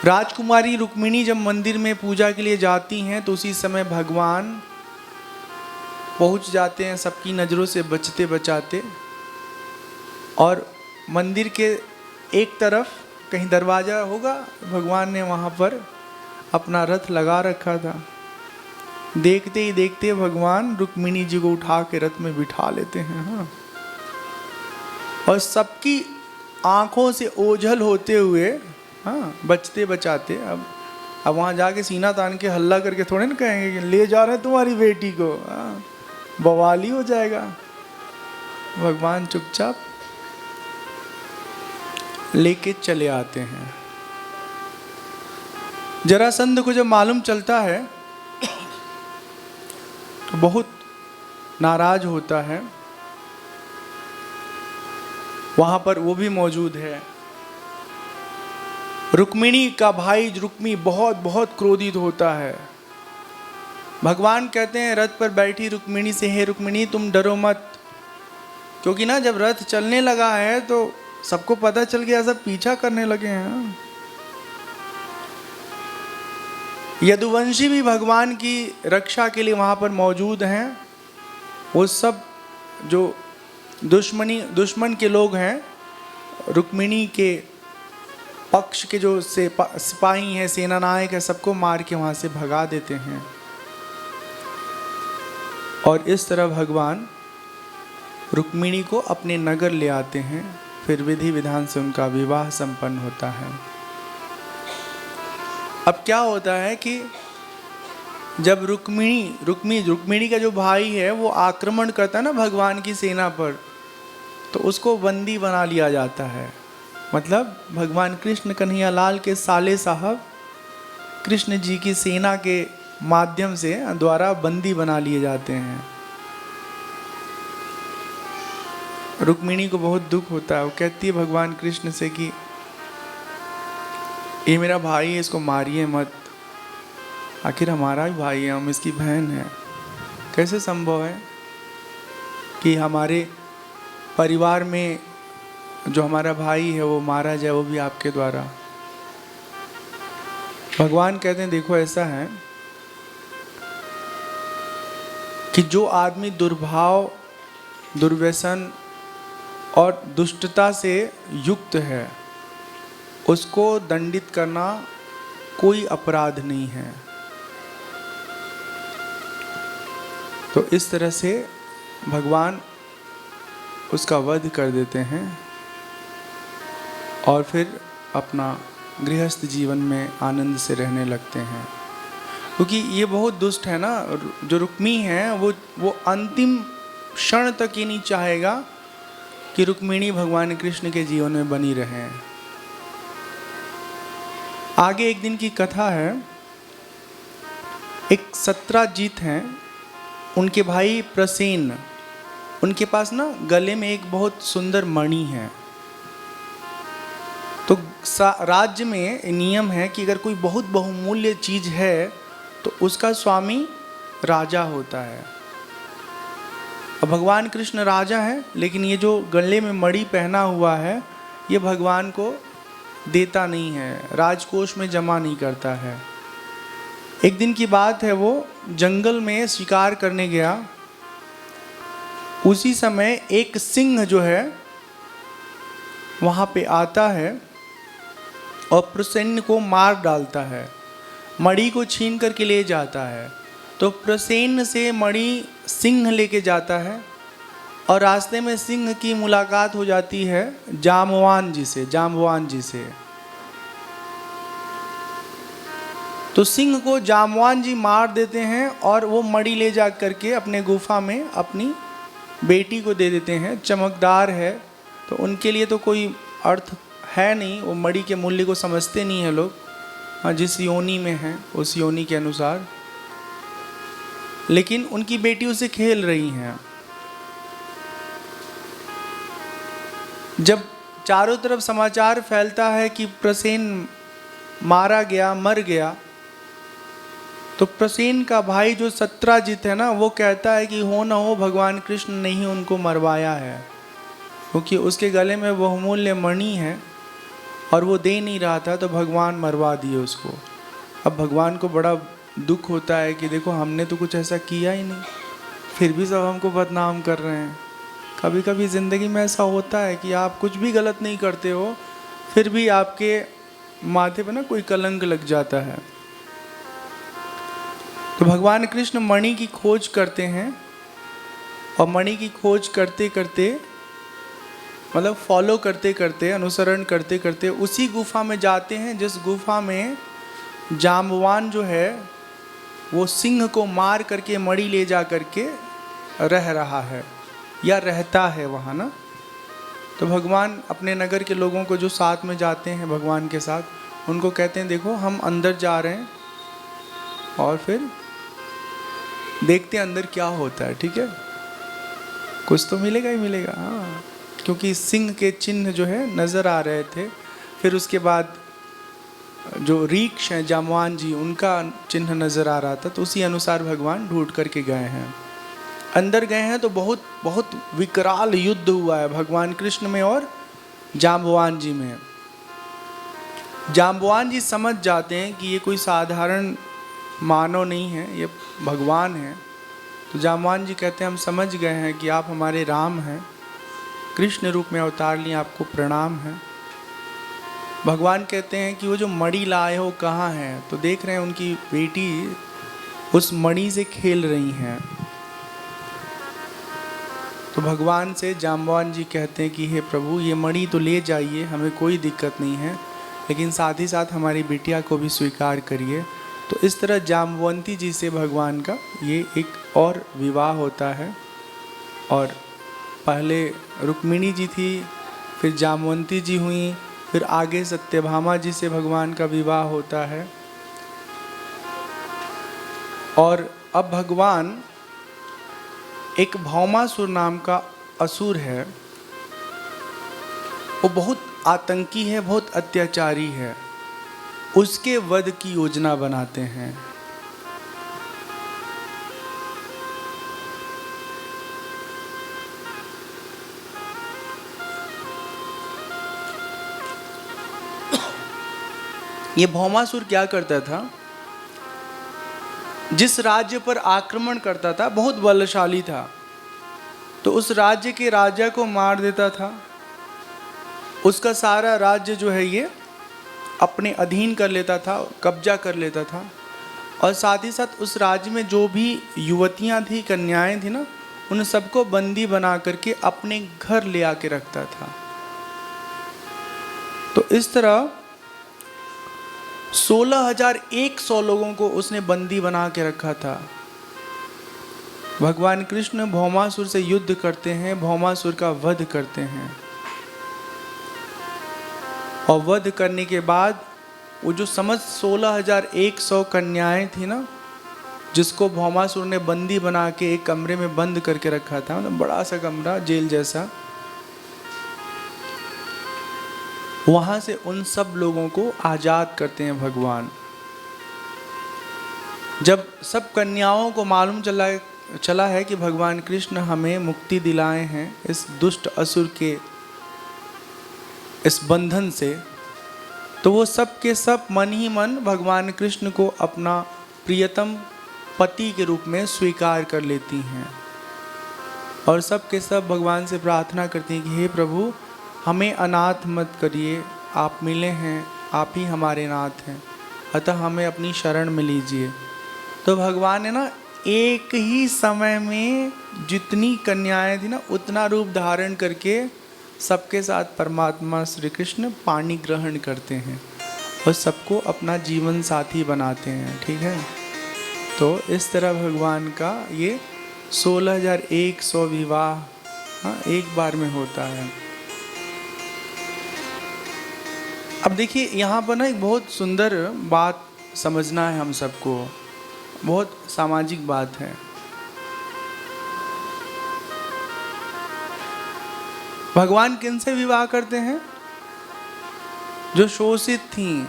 राजकुमारी रुक्मिणी जब मंदिर में पूजा के लिए जाती हैं तो उसी समय भगवान पहुंच जाते हैं, सबकी नज़रों से बचते बचाते। और मंदिर के एक तरफ कहीं दरवाज़ा होगा, भगवान ने वहाँ पर अपना रथ लगा रखा था। देखते ही देखते भगवान रुक्मिणी जी को उठा के रथ में बिठा लेते हैं। हाँ, और सबकी आंखों से ओझल होते हुए, हाँ, बचते बचाते। अब वहाँ जाके सीना तान के हल्ला करके थोड़े ना कहेंगे कि ले जा रहे हैं तुम्हारी बेटी को, हाँ, बवाली हो जाएगा। भगवान चुपचाप लेके चले आते हैं। जरासंध को जब मालूम चलता है तो बहुत नाराज होता है। वहां पर वो भी मौजूद है। रुक्मिणी का भाई रुक्मी बहुत बहुत क्रोधित होता है। भगवान कहते हैं रथ पर बैठी रुक्मिणी से, हे रुक्मिणी तुम डरो मत, क्योंकि ना जब रथ चलने लगा है तो सबको पता चल गया, सब पीछा करने लगे हैं। यदुवंशी भी भगवान की रक्षा के लिए वहां पर मौजूद हैं। वो सब जो दुश्मन के लोग हैं, रुक्मिणी के पक्ष के जो सिपाही हैं, सेना नायक है, सबको मार के वहां से भगा देते हैं। और इस तरह भगवान रुक्मिणी को अपने नगर ले आते हैं। फिर विधि विधान से उनका विवाह संपन्न होता है। अब क्या होता है कि जब रुक्मिणी का जो भाई है वो आक्रमण करता है ना भगवान की सेना पर, तो उसको बंदी बना लिया जाता है। मतलब भगवान कृष्ण कन्हैया लाल के साले साहब कृष्ण जी की सेना के माध्यम से द्वारा बंदी बना लिए जाते हैं। रुक्मिणी को बहुत दुख होता है। वो कहती है भगवान कृष्ण से कि ये मेरा भाई है, इसको मारिए मत, आखिर हमारा ही भाई है, हम इसकी बहन है। कैसे संभव है कि हमारे परिवार में जो हमारा भाई है वो मारा जाए, वो भी आपके द्वारा। भगवान कहते हैं देखो ऐसा है कि जो आदमी दुर्भाव, दुर्व्यसन और दुष्टता से युक्त है उसको दंडित करना कोई अपराध नहीं है। तो इस तरह से भगवान उसका वध कर देते हैं और फिर अपना गृहस्थ जीवन में आनंद से रहने लगते हैं। क्योंकि ये बहुत दुष्ट है ना, जो रुक्मी है वो अंतिम क्षण तक ये नहीं चाहेगा कि रुक्मिणी भगवान कृष्ण के जीवन में बनी रहें। आगे एक दिन की कथा है। एक सत्राजीत हैं, उनके भाई प्रसेन, उनके पास ना गले में एक बहुत सुंदर मणि है। तो राज्य में नियम है कि अगर कोई बहुत बहुमूल्य चीज है तो उसका स्वामी राजा होता है। अब भगवान कृष्ण राजा है, लेकिन ये जो गले में मणि पहना हुआ है ये भगवान को देता नहीं है, राजकोष में जमा नहीं करता है। एक दिन की बात है, वो जंगल में शिकार करने गया। उसी समय एक सिंह जो है वहाँ पे आता है और प्रसेन को मार डालता है, मणि को छीन करके ले जाता है। तो प्रसेन से मणि सिंह लेके जाता है और रास्ते में सिंह की मुलाकात हो जाती है जाम्बवान जी से। तो सिंह को जाम्बवान जी मार देते हैं और वो मणि ले जा करके अपने गुफा में अपनी बेटी को दे देते हैं। चमकदार है तो उनके लिए तो कोई अर्थ है नहीं, वो मणि के मूल्य को समझते नहीं है लोग। हाँ, जिस योनि में है उस योनि के अनुसार, लेकिन उनकी बेटी उसे खेल रही हैं। जब चारों तरफ समाचार फैलता है कि प्रसेन मारा गया, मर गया, तो प्रसेन का भाई जो सत्राजित है ना, वो कहता है कि हो ना हो भगवान कृष्ण ने ही उनको मरवाया है, क्योंकि उसके गले में बहुमूल्य मणि है और वो दे नहीं रहा था, तो भगवान मरवा दिए उसको। अब भगवान को बड़ा दुख होता है कि देखो हमने तो कुछ ऐसा किया ही नहीं, फिर भी सब हमको बदनाम कर रहे हैं। कभी कभी ज़िंदगी में ऐसा होता है कि आप कुछ भी गलत नहीं करते हो, फिर भी आपके माथे पे ना कोई कलंक लग जाता है। तो भगवान कृष्ण मणि की खोज करते हैं और मणि की खोज करते करते, मतलब फॉलो करते करते, अनुसरण करते करते उसी गुफा में जाते हैं जिस गुफा में जाम्बवान जो है वो सिंह को मार करके मणि ले जा करके रह रहा है या रहता है वहाँ ना। तो भगवान अपने नगर के लोगों को जो साथ में जाते हैं भगवान के साथ, उनको कहते हैं देखो हम अंदर जा रहे हैं और फिर देखते हैं अंदर क्या होता है, ठीक है, कुछ तो मिलेगा ही मिलेगा। हाँ, क्योंकि सिंह के चिन्ह जो है नज़र आ रहे थे। फिर उसके बाद जो रीक्ष हैं जाम्बवान जी, उनका चिन्ह नज़र आ रहा था, तो उसी अनुसार भगवान ढूंढ करके गए हैं। अंदर गए हैं तो बहुत बहुत विकराल युद्ध हुआ है भगवान कृष्ण में और जाम्बवान जी में। जाम्बवान जी समझ जाते हैं कि ये कोई साधारण मानव नहीं है, ये भगवान है। तो जाम्बवान जी कहते हैं हम समझ गए हैं कि आप हमारे राम हैं, कृष्ण रूप में अवतार लिए, आपको प्रणाम है। भगवान कहते हैं कि वो जो मणि लाए हो कहाँ है, तो देख रहे हैं उनकी बेटी उस मणि से खेल रही हैं। तो भगवान से जाम्बवान जी कहते हैं कि हे प्रभु ये मणि तो ले जाइए, हमें कोई दिक्कत नहीं है, लेकिन साथ ही साथ हमारी बिटिया को भी स्वीकार करिए। तो इस तरह जाम्बवंती जी से भगवान का ये एक और विवाह होता है। और पहले रुक्मिणी जी थी, फिर जाम्बवंती जी हुई, फिर आगे सत्यभामा जी से भगवान का विवाह होता है। और अब भगवान एक भौमासुर नाम का असुर है, वो बहुत आतंकी है, बहुत अत्याचारी है, उसके वध की योजना बनाते हैं। ये भौमासुर क्या करता था, जिस राज्य पर आक्रमण करता था बहुत बलशाली था, तो उस राज्य के राजा को मार देता था। उसका सारा राज्य जो है ये अपने अधीन कर लेता था, कब्जा कर लेता था। और साथ ही साथ उस राज्य में जो भी युवतियां थी, कन्याएं थी ना, उन सबको बंदी बना करके अपने घर ले आके रखता था। तो इस तरह 16,100 लोगों को उसने बंदी बना के रखा था। भगवान कृष्ण भौमासुर से युद्ध करते हैं, भौमासुर का वध करते हैं। और वध करने के बाद वो जो समझ 16,100 कन्याएं थी ना, जिसको भौमासुर ने बंदी बना के एक कमरे में बंद करके रखा था, मतलब बड़ा सा कमरा, जेल जैसा, वहां से उन सब लोगों को आजाद करते हैं भगवान। जब सब कन्याओं को मालूम चला है कि भगवान कृष्ण हमें मुक्ति दिलाए हैं इस दुष्ट असुर के इस बंधन से, तो वो सब के सब मन ही मन भगवान कृष्ण को अपना प्रियतम पति के रूप में स्वीकार कर लेती हैं और सब के सब भगवान से प्रार्थना करती हैं कि हे प्रभु, हमें अनाथ मत करिए, आप मिले हैं, आप ही हमारे नाथ हैं, अतः हमें अपनी शरण में लीजिए। तो भगवान ने ना एक ही समय में जितनी कन्याएं थी ना, उतना रूप धारण करके सबके साथ परमात्मा श्री कृष्ण पाणी ग्रहण करते हैं और सबको अपना जीवन साथी बनाते हैं। ठीक है, तो इस तरह भगवान का ये 16,100 विवाह, हाँ, एक बार में होता है। अब देखिए यहाँ पर ना एक बहुत सुंदर बात समझना है हम सबको, बहुत सामाजिक बात है। भगवान किन से विवाह करते हैं? जो शोषित थीं,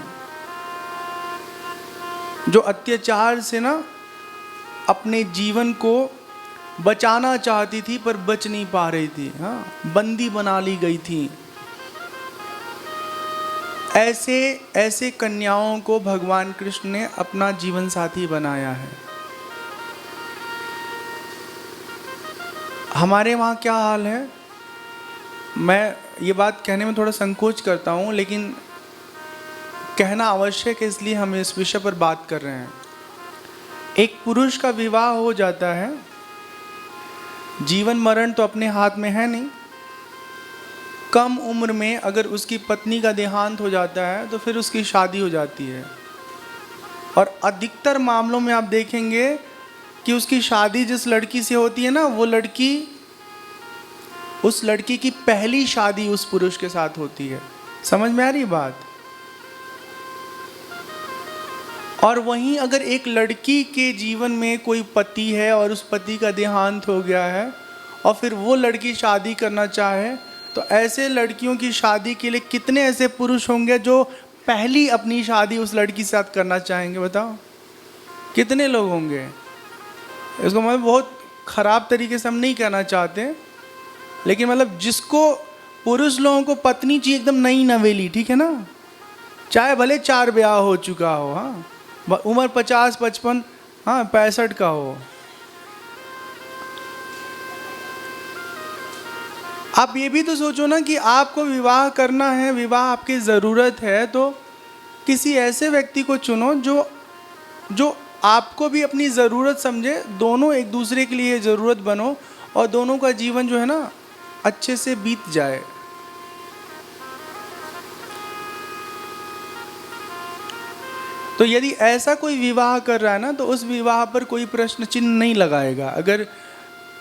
जो अत्याचार से ना अपने जीवन को बचाना चाहती थी पर बच नहीं पा रही थी, हाँ, बंदी बना ली गई थी। ऐसे कन्याओं को भगवान कृष्ण ने अपना जीवन साथी बनाया है। हमारे वहाँ क्या हाल है, मैं ये बात कहने में थोड़ा संकोच करता हूँ, लेकिन कहना आवश्यक है, इसलिए हम इस विषय पर बात कर रहे हैं। एक पुरुष का विवाह हो जाता है, जीवन मरण तो अपने हाथ में है नहीं। कम उम्र में अगर उसकी पत्नी का देहांत हो जाता है तो फिर उसकी शादी हो जाती है, और अधिकतर मामलों में आप देखेंगे कि उसकी शादी जिस लड़की से होती है ना, वो लड़की, उस लड़की की पहली शादी उस पुरुष के साथ होती है। समझ में आ रही बात? और वहीं अगर एक लड़की के जीवन में कोई पति है और उस पति का देहांत हो गया है और फिर वो लड़की शादी करना चाहे, तो ऐसे लड़कियों की शादी के लिए कितने ऐसे पुरुष होंगे जो पहली अपनी शादी उस लड़की के साथ करना चाहेंगे? बताओ कितने लोग होंगे? इसको मतलब बहुत ख़राब तरीके से हम नहीं कहना चाहते, लेकिन मतलब जिसको पुरुष लोगों को पत्नी चाहिए एकदम नई नवेली, ठीक है ना, चाहे भले 4 ब्याह हो चुका हो, हाँ, उम्र 50, 55, हाँ, 65 का हो। आप ये भी तो सोचो ना कि आपको विवाह करना है, विवाह आपकी ज़रूरत है, तो किसी ऐसे व्यक्ति को चुनो जो आपको भी अपनी ज़रूरत समझे, दोनों एक दूसरे के लिए ज़रूरत बनो और दोनों का जीवन जो है ना अच्छे से बीत जाए। तो यदि ऐसा कोई विवाह कर रहा है ना, तो उस विवाह पर कोई प्रश्न चिन्ह नहीं लगाएगा। अगर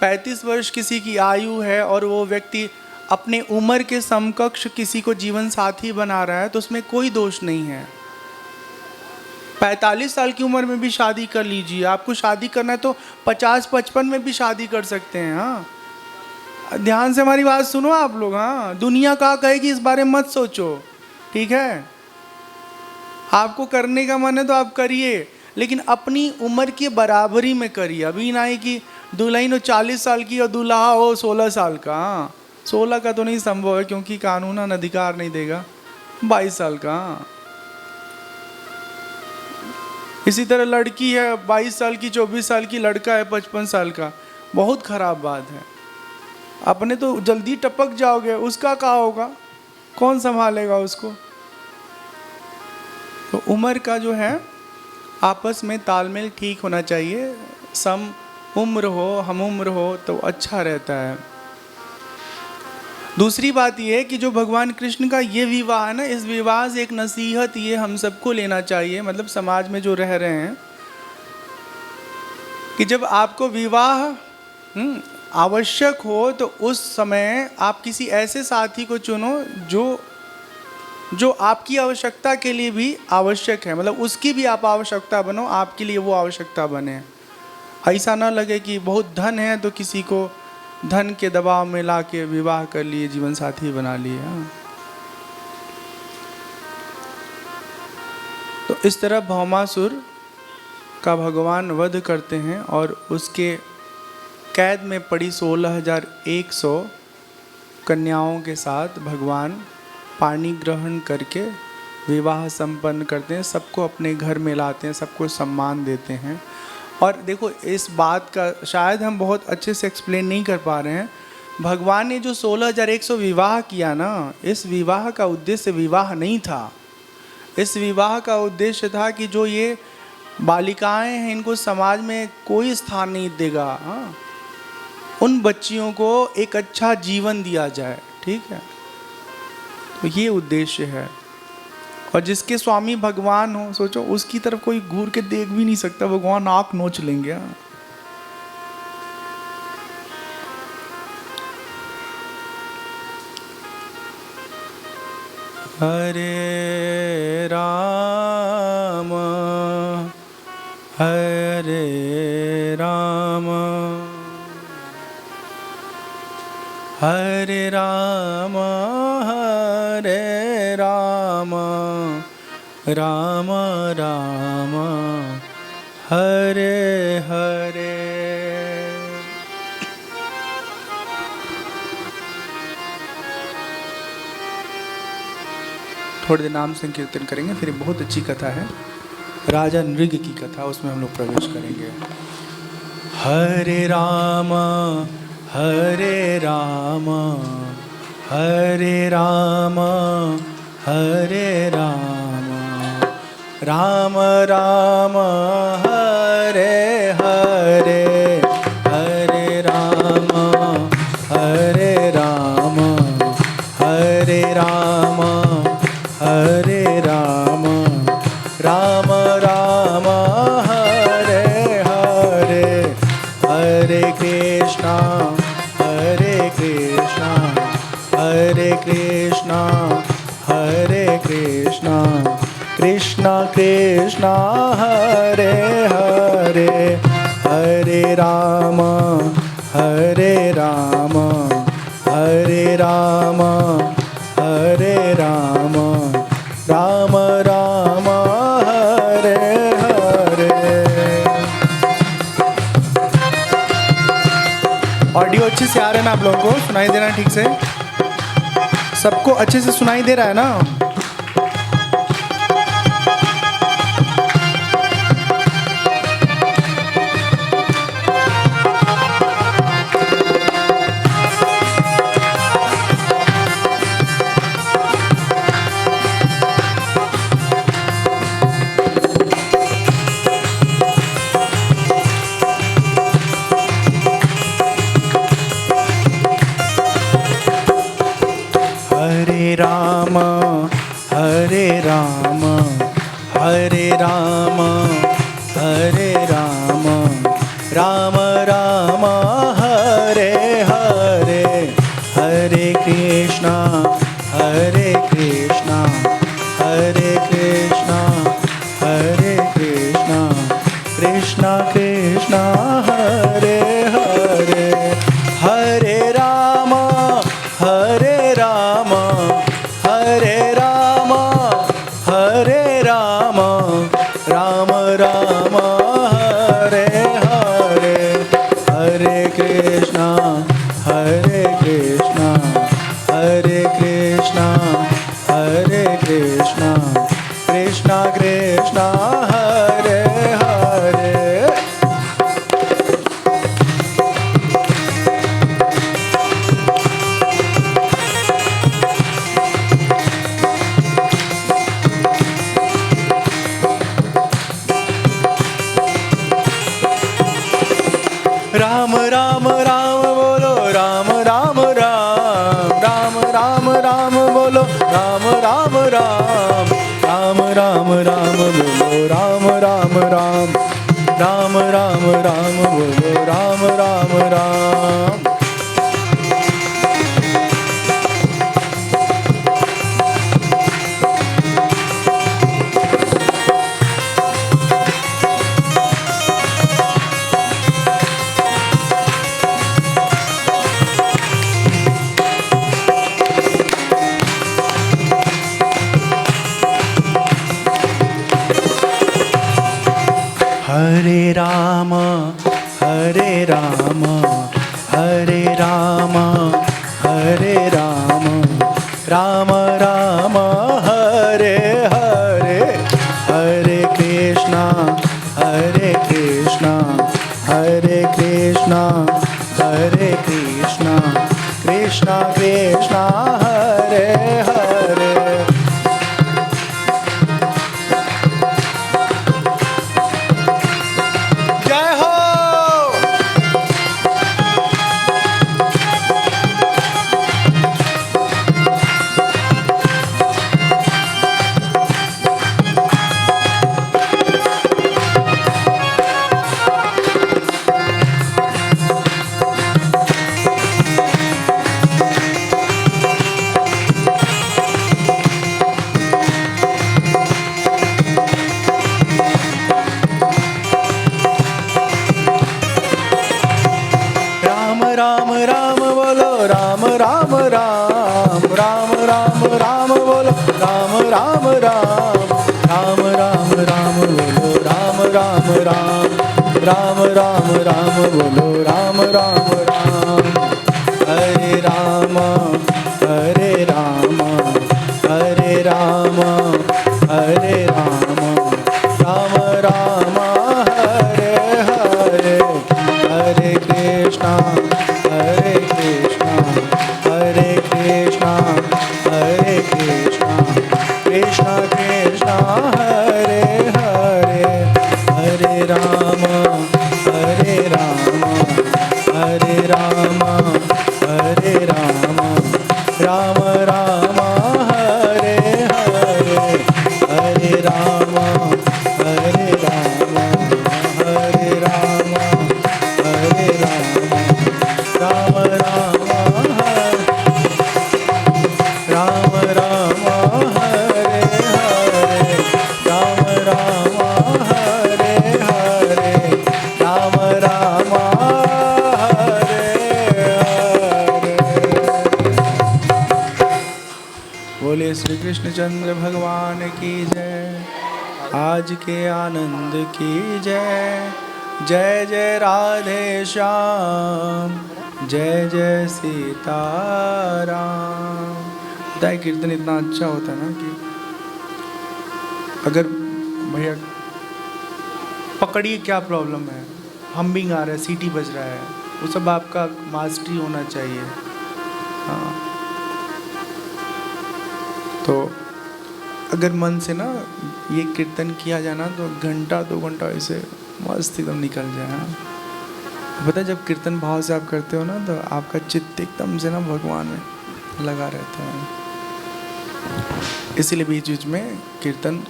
35 वर्ष किसी की आयु है और वो व्यक्ति अपने उम्र के समकक्ष किसी को जीवन साथी बना रहा है, तो उसमें कोई दोष नहीं है। 45 साल की उम्र में भी शादी कर लीजिए, आपको शादी करना है तो 50-55 में भी शादी कर सकते हैं। हाँ, ध्यान से हमारी बात सुनो आप लोग। हाँ, दुनिया क्या कहेगी इस बारे में मत सोचो, ठीक है? आपको करने का मन है तो आप करिए, लेकिन अपनी उम्र की बराबरी में करिए। अभी ना ही कि दुल्हन हो 40 साल की और दूल्हा हो 16 साल का। हाँ, 16 का तो नहीं संभव है क्योंकि कानून अधिकार नहीं देगा। 22 साल का। हाँ, इसी तरह लड़की है 22 साल की, 24 साल की, लड़का है 55 साल का। बहुत खराब बात है। अपने तो जल्दी टपक जाओगे, उसका क्या होगा? कौन संभालेगा उसको? तो उम्र का जो है आपस में तालमेल ठीक होना चाहिए। सम उम्र हो, हम उम्र हो तो अच्छा रहता है। दूसरी बात यह है कि जो भगवान कृष्ण का ये विवाह है ना, इस विवाह से एक नसीहत ये हम सबको लेना चाहिए, मतलब समाज में जो रह रहे हैं, कि जब आपको विवाह आवश्यक हो तो उस समय आप किसी ऐसे साथी को चुनो जो जो आपकी आवश्यकता के लिए भी आवश्यक है, मतलब उसकी भी आप आवश्यकता बनो, आपके लिए वो आवश्यकता बने। ऐसा ना लगे कि बहुत धन है तो किसी को धन के दबाव में ला के विवाह कर लिए, जीवन साथी बना लिए। तो इस तरह भौमासुर का भगवान वध करते हैं और उसके कैद में पड़ी 16,100 कन्याओं के साथ भगवान पानी ग्रहण करके विवाह संपन्न करते हैं, सबको अपने घर में लाते हैं, सबको सम्मान देते हैं। और देखो इस बात का शायद हम बहुत अच्छे से एक्सप्लेन नहीं कर पा रहे हैं। भगवान ने जो 16,100 विवाह किया ना, इस विवाह का उद्देश्य विवाह नहीं था। इस विवाह का उद्देश्य था कि जो ये बालिकाएं हैं इनको समाज में कोई स्थान नहीं देगा, हाँ, उन बच्चियों को एक अच्छा जीवन दिया जाए, ठीक है। तो ये उद्देश्य है। और जिसके स्वामी भगवान हो, सोचो उसकी तरफ कोई घूर के देख भी नहीं सकता, भगवान आंख नोच लेंगे। हरे राम हरे राम हरे राम हरे राम राम राम हरे हरे। थोड़ी देर नाम संकीर्तन करेंगे, फिर बहुत अच्छी कथा है, राजा नृग की कथा, उसमें हम लोग प्रवेश करेंगे। हरे राम हरे राम हरे राम हरे राम राम राम हरे हरे हरे राम हरे राम हरे राम हरे राम राम राम हरे हरे हरे कृष्णा हरे कृष्णा हरे कृष्णा हरे कृष्णा कृष्णा कृष्णा हरे हरे हरे राम हरे राम हरे राम हरे राम राम राम हरे हरे। ऑडियो अच्छे से आ रहा है ना आप लोगों को? सुनाई दे रहा है ठीक से? सबको अच्छे से सुनाई दे रहा है ना? हरे राम हरे राम हरे राम हरे राम राम राम हरे हरे हरे कृष्णा हरे कृष्णा हरे कृष्णा हरे कृष्णा कृष्णा कृष्णा हरे हरे हरे राम हरे राम हरे राम हरे राम राम राम हरे हरे हरे कृष्णा हरे कृष्णा हरे कृष्णा हरे कृष्णा कृष्णा कृष्णा हरे हरे। राम राम राम बोलो राम राम राम राम राम राम बोलो राम राम राम राम राम राम बोलो राम राम राम राम राम राम बोलो राम राम राम। हरे राम हरे राम हरे राम हरे राम राम राम हरे हरे हरे कृष्णा हरे कृष्णा हरे कृष्णा हरे कृष्णा कृष्णा कृष्णा हरे हरे। जय हो। राम राम बोलो राम राम राम राम राम राम बोलो राम राम राम राम राम राम बोलो राम राम राम राम राम राम बोलो राम राम राम। हरे राम हरे राम हरे राम हरे राम राम राम हरे हरे हरे कृष्णा हरे कृष्णा हरे कृष्णा हरे कृष्णा कृष्णा कृष्णा हरे हरे हरे राम हरे राम हरे राम हरे राम राम राम हरे हरे हरे राम हरे राम हरे राम हरे राम राम राम राम राम हरे हरे राम राम हरे हरे राम राम हरे हरे। बोले श्री कृष्णचंद्र भगवान की जय। आज के आनंद की जय। जय जय राधे श्याम जय जय सीताराम। पता है कीर्तन इतना अच्छा होता है ना कि अगर भैया पकड़िए क्या प्रॉब्लम है, हम्बिंग आ रहा है, सीटी बज रहा है, वो सब आपका मास्टरी होना चाहिए। हाँ तो अगर मन से ना ये कीर्तन किया जाए ना तो घंटा 2 घंटा ऐसे मस्त एकदम निकल जाए। हाँ पता है जब कीर्तन भाव से आप करते हो ना तो आपका चित्त एकदम से ना भगवान में लगा रहता है। इसीलिए बीच बीच में कीर्तन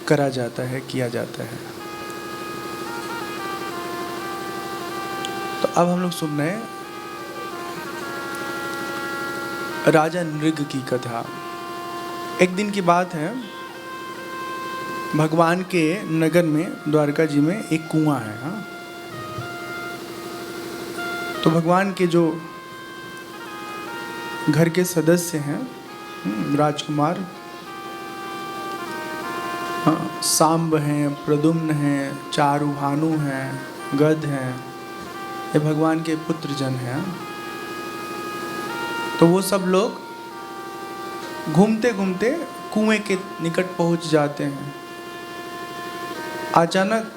करा जाता है, किया जाता है। तो अब हम लोग सुन रहे हैं राजा नृग की कथा। एक दिन की बात है, भगवान के नगर में द्वारका जी में एक कुआं है। हाँ तो भगवान के जो घर के सदस्य हैं राजकुमार, हाँ सांब हैं, प्रद्युम्न हैं, चारुभानु हैं, गध हैं, ये भगवान के पुत्र जन हैं। तो वो सब लोग घूमते घूमते कुएं के निकट पहुंच जाते हैं। अचानक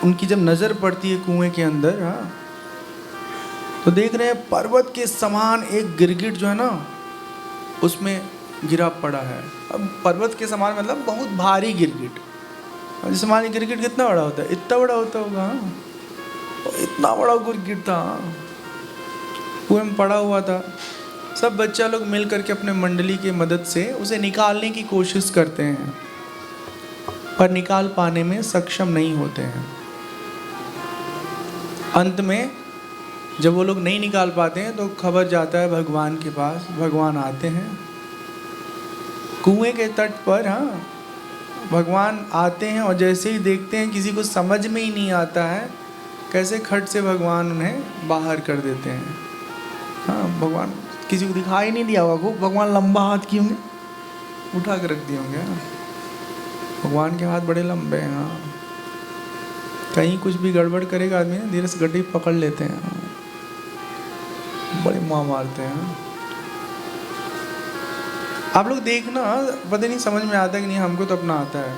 उनकी जब नजर पड़ती है कुएं के अंदर, हाँ तो देख रहे हैं पर्वत के समान एक गिरगिट जो है ना उसमें गिरा पड़ा है। अब पर्वत के समान मतलब बहुत भारी गिरगिट। जैसे मान गिरगिट कितना बड़ा होता है, इतना बड़ा होता होगा। हाँ तो इतना बड़ा गिरगिट था, कुएं में पड़ा हुआ था। सब बच्चा लोग मिल करके अपने मंडली की मदद से उसे निकालने की कोशिश करते हैं, पर निकाल पाने में सक्षम नहीं होते हैं। अंत में जब वो लोग नहीं निकाल पाते हैं तो खबर जाता है भगवान के पास। भगवान आते हैं कुएं के तट पर। हाँ भगवान आते हैं और जैसे ही देखते हैं किसी को समझ में ही नहीं आता है, कैसे खट से भगवान उन्हें बाहर कर देते हैं। हाँ भगवान किसी को दिखाई नहीं दिया होगा, भगवान लंबा हाथ किए होंगे, उठा कर रख दिए होंगे। भगवान के हाथ बड़े लंबे हैं। हाँ कहीं कुछ भी गड़बड़ करेगा आदमी ना, धीरे से गड्ढे पकड़ लेते हैं, बड़े माँ मारते हैं। आप लोग देखना, पता नहीं समझ में आता है कि नहीं, हमको तो अपना आता है।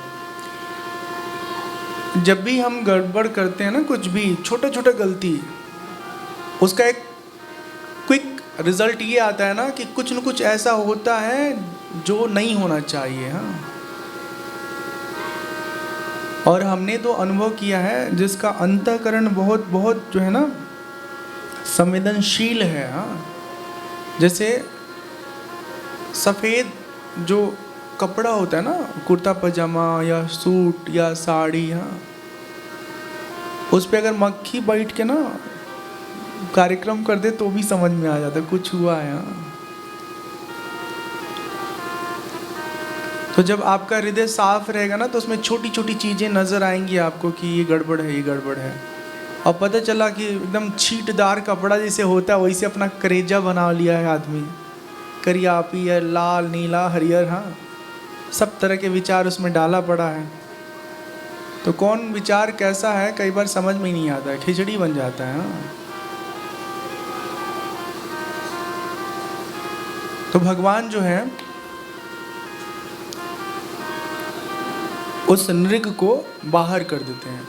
जब भी हम गड़बड़ करते हैं ना, कुछ भी छोटा छोटा गलती, उसका एक क्विक रिजल्ट ये आता है ना कि कुछ न कुछ ऐसा होता है जो नहीं होना चाहिए। हाँ, और हमने तो अनुभव किया है जिसका अंतःकरण बहुत बहुत जो है ना संवेदनशील है। हाँ, जैसे सफ़ेद जो कपड़ा होता है ना, कुर्ता पजामा या सूट या साड़ी, हाँ, उस पे अगर मक्खी बैठ के ना कार्यक्रम कर दे तो भी समझ में आ जाता है कुछ हुआ है। हाँ, तो जब आपका हृदय साफ रहेगा ना, तो उसमें छोटी छोटी चीज़ें नज़र आएंगी आपको कि ये गड़बड़ है, ये गड़बड़ है। और पता चला कि एकदम छींटदार कपड़ा जैसे होता है वैसे अपना करेजा बना लिया है आदमी, करिया पीयर लाल नीला हरियर, हाँ, सब तरह के विचार उसमें डाला पड़ा है। तो कौन विचार कैसा है कई बार समझ में ही नहीं आता है, खिचड़ी बन जाता है। हाँ, तो भगवान जो है उस नृग को बाहर कर देते हैं।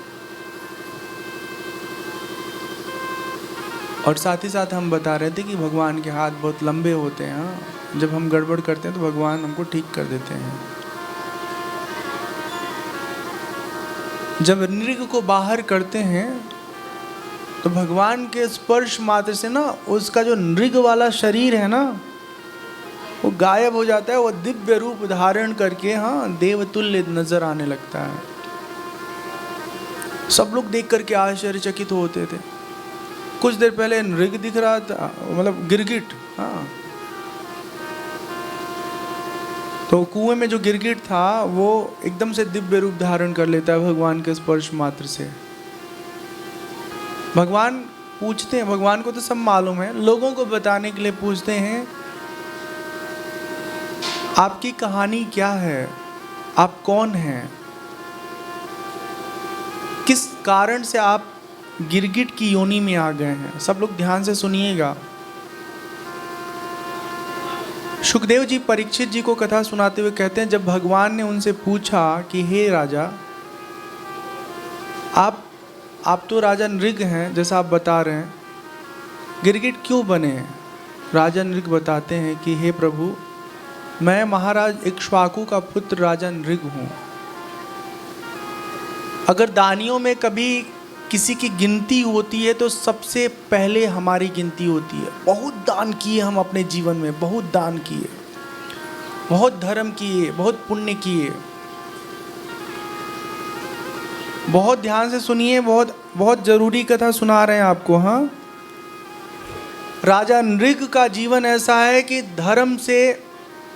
और साथ ही साथ हम बता रहे थे कि भगवान के हाथ बहुत लंबे होते हैं। हाँ, जब हम गड़बड़ करते हैं तो भगवान हमको ठीक कर देते हैं। जब नृग को बाहर करते हैं तो भगवान के स्पर्श मात्र से ना उसका जो नृग वाला शरीर है ना वो गायब हो जाता है, वो दिव्य रूप धारण करके, हाँ, देवतुल्य नजर आने लगता है। सब लोग देख करके आश्चर्यचकित होते थे। कुछ देर पहले नृग दिख रहा था, मतलब गिरगिट, हाँ, तो कुएं में जो गिरगिट था वो एकदम से दिव्य रूप धारण कर लेता है भगवान के स्पर्श मात्र से। भगवान पूछते हैं, भगवान को तो सब मालूम है, लोगों को बताने के लिए पूछते हैं, आपकी कहानी क्या है, आप कौन हैं, किस कारण से आप गिरगिट की योनि में आ गए हैं। सब लोग ध्यान से सुनिएगा। सुखदेव जी परीक्षित जी को कथा सुनाते हुए कहते हैं, जब भगवान ने उनसे पूछा कि हे राजा, आप तो राजा नृग हैं जैसा आप बता रहे हैं, गिरगिट क्यों बने? राजा नृग बताते हैं कि हे प्रभु, मैं महाराज इक्ष्वाकु का पुत्र राजा नृग हूँ। अगर दानियों में कभी किसी की गिनती होती है तो सबसे पहले हमारी गिनती होती है। बहुत दान किए हम अपने जीवन में, बहुत दान किए, बहुत धर्म किए, बहुत पुण्य किए। बहुत ध्यान से सुनिए, बहुत बहुत जरूरी कथा सुना रहे हैं आपको। हाँ, राजा नृग का जीवन ऐसा है कि धर्म से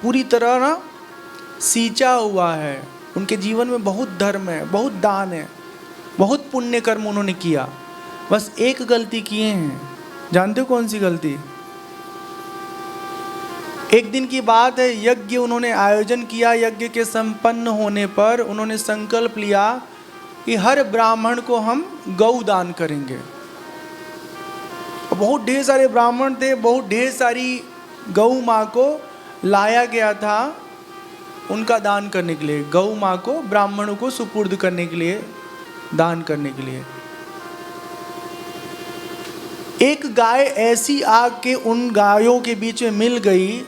पूरी तरह ना सींचा हुआ है। उनके जीवन में बहुत धर्म है, बहुत दान है, बहुत पुण्य कर्म उन्होंने किया। बस एक गलती किए हैं, जानते हो कौन सी गलती? एक दिन की बात है, यज्ञ उन्होंने आयोजन किया। यज्ञ के संपन्न होने पर उन्होंने संकल्प लिया कि हर ब्राह्मण को हम गौ दान करेंगे। बहुत ढेर सारे ब्राह्मण थे, बहुत ढेर सारी गौ माँ को लाया गया था उनका दान करने के लिए, गौ माँ को ब्राह्मणों को सुपुर्द करने के लिए, दान करने के लिए। एक गाय ऐसी आग के उन गायों के बीच में मिल गई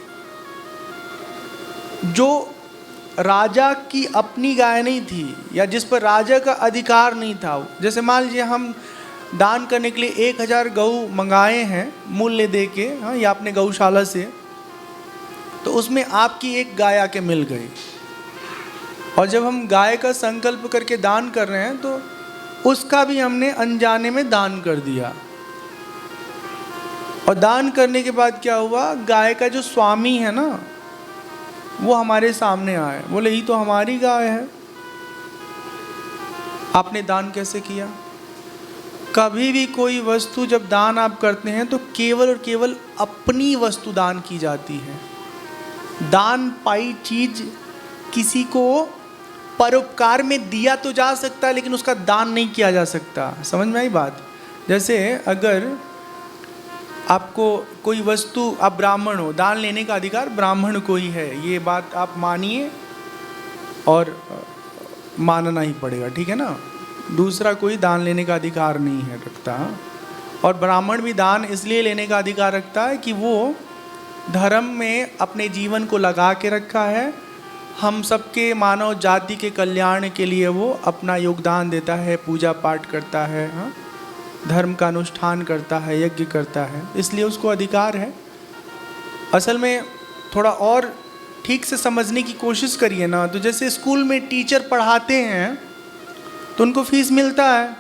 जो राजा की अपनी गाय नहीं थी, या जिस पर राजा का अधिकार नहीं था। जैसे मान लीजिए हम दान करने के लिए 1000 गौ मंगाए हैं मूल्य दे के, हाँ, या अपने गौशाला से, तो उसमें आपकी एक गाय आके मिल गई। और जब हम गाय का संकल्प करके दान कर रहे हैं तो उसका भी हमने अनजाने में दान कर दिया। और दान करने के बाद क्या हुआ, गाय का जो स्वामी है ना वो हमारे सामने आए, बोले ये तो हमारी गाय है, आपने दान कैसे किया? कभी भी कोई वस्तु जब दान आप करते हैं तो केवल और केवल अपनी वस्तु दान की जाती है। दान पाई चीज किसी को परोपकार में दिया तो जा सकता है लेकिन उसका दान नहीं किया जा सकता। समझ में आई बात? जैसे अगर आपको कोई वस्तु, आप ब्राह्मण हो, दान लेने का अधिकार ब्राह्मण को ही है, ये बात आप मानिए और मानना ही पड़ेगा, ठीक है ना। दूसरा कोई दान लेने का अधिकार नहीं है रखता। और ब्राह्मण भी दान इसलिए लेने का अधिकार रखता है कि वो धर्म में अपने जीवन को लगा के रखा है, हम सबके मानव जाति के कल्याण के लिए वो अपना योगदान देता है, पूजा पाठ करता है, हाँ, धर्म का अनुष्ठान करता है, यज्ञ करता है, इसलिए उसको अधिकार है। असल में थोड़ा और ठीक से समझने की कोशिश करिए ना, तो जैसे स्कूल में टीचर पढ़ाते हैं तो उनको फीस मिलता है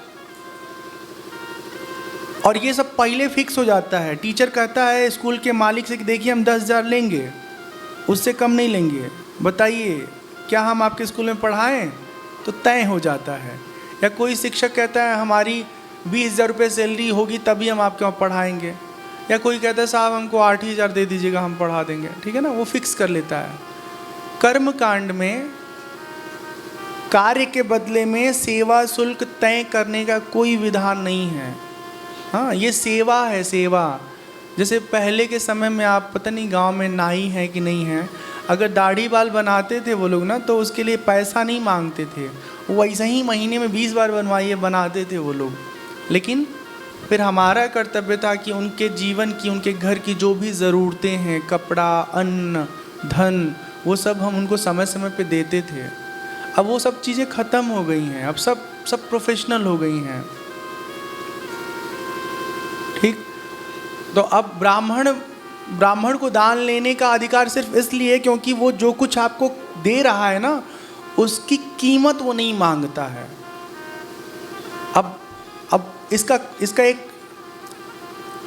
और ये सब पहले फिक्स हो जाता है। टीचर कहता है स्कूल के मालिक से कि देखिए हम 10,000 लेंगे, उससे कम नहीं लेंगे, बताइए क्या हम आपके स्कूल में पढ़ाएं, तो तय हो जाता है। या कोई शिक्षक कहता है हमारी 20,000 रुपये सैलरी होगी तभी हम आपके वहाँ पढ़ाएंगे, या कोई कहता है साहब हमको 8,000 दे दीजिएगा हम पढ़ा देंगे, ठीक है ना, वो फिक्स कर लेता है। कर्म कांड में कार्य के बदले में सेवा शुल्क तय करने का कोई विधान नहीं है। हाँ, ये सेवा है, सेवा। जैसे पहले के समय में, आप पता नहीं गांव में नाई है कि नहीं है, अगर दाढ़ी बाल बनाते थे वो लोग ना, तो उसके लिए पैसा नहीं मांगते थे, वैसे ही महीने में 20 बार बनवाइए बनाते थे वो लोग। लेकिन फिर हमारा कर्तव्य था कि उनके जीवन की, उनके घर की जो भी ज़रूरतें हैं, कपड़ा, अन्न, धन, वो सब हम उनको समय समय पे देते थे। अब वो सब चीज़ें ख़त्म हो गई हैं, अब सब प्रोफेशनल हो गई हैं, ठीक। तो अब ब्राह्मण को दान लेने का अधिकार सिर्फ इसलिए क्योंकि वो जो कुछ आपको दे रहा है ना, उसकी कीमत वो नहीं मांगता है। अब इसका एक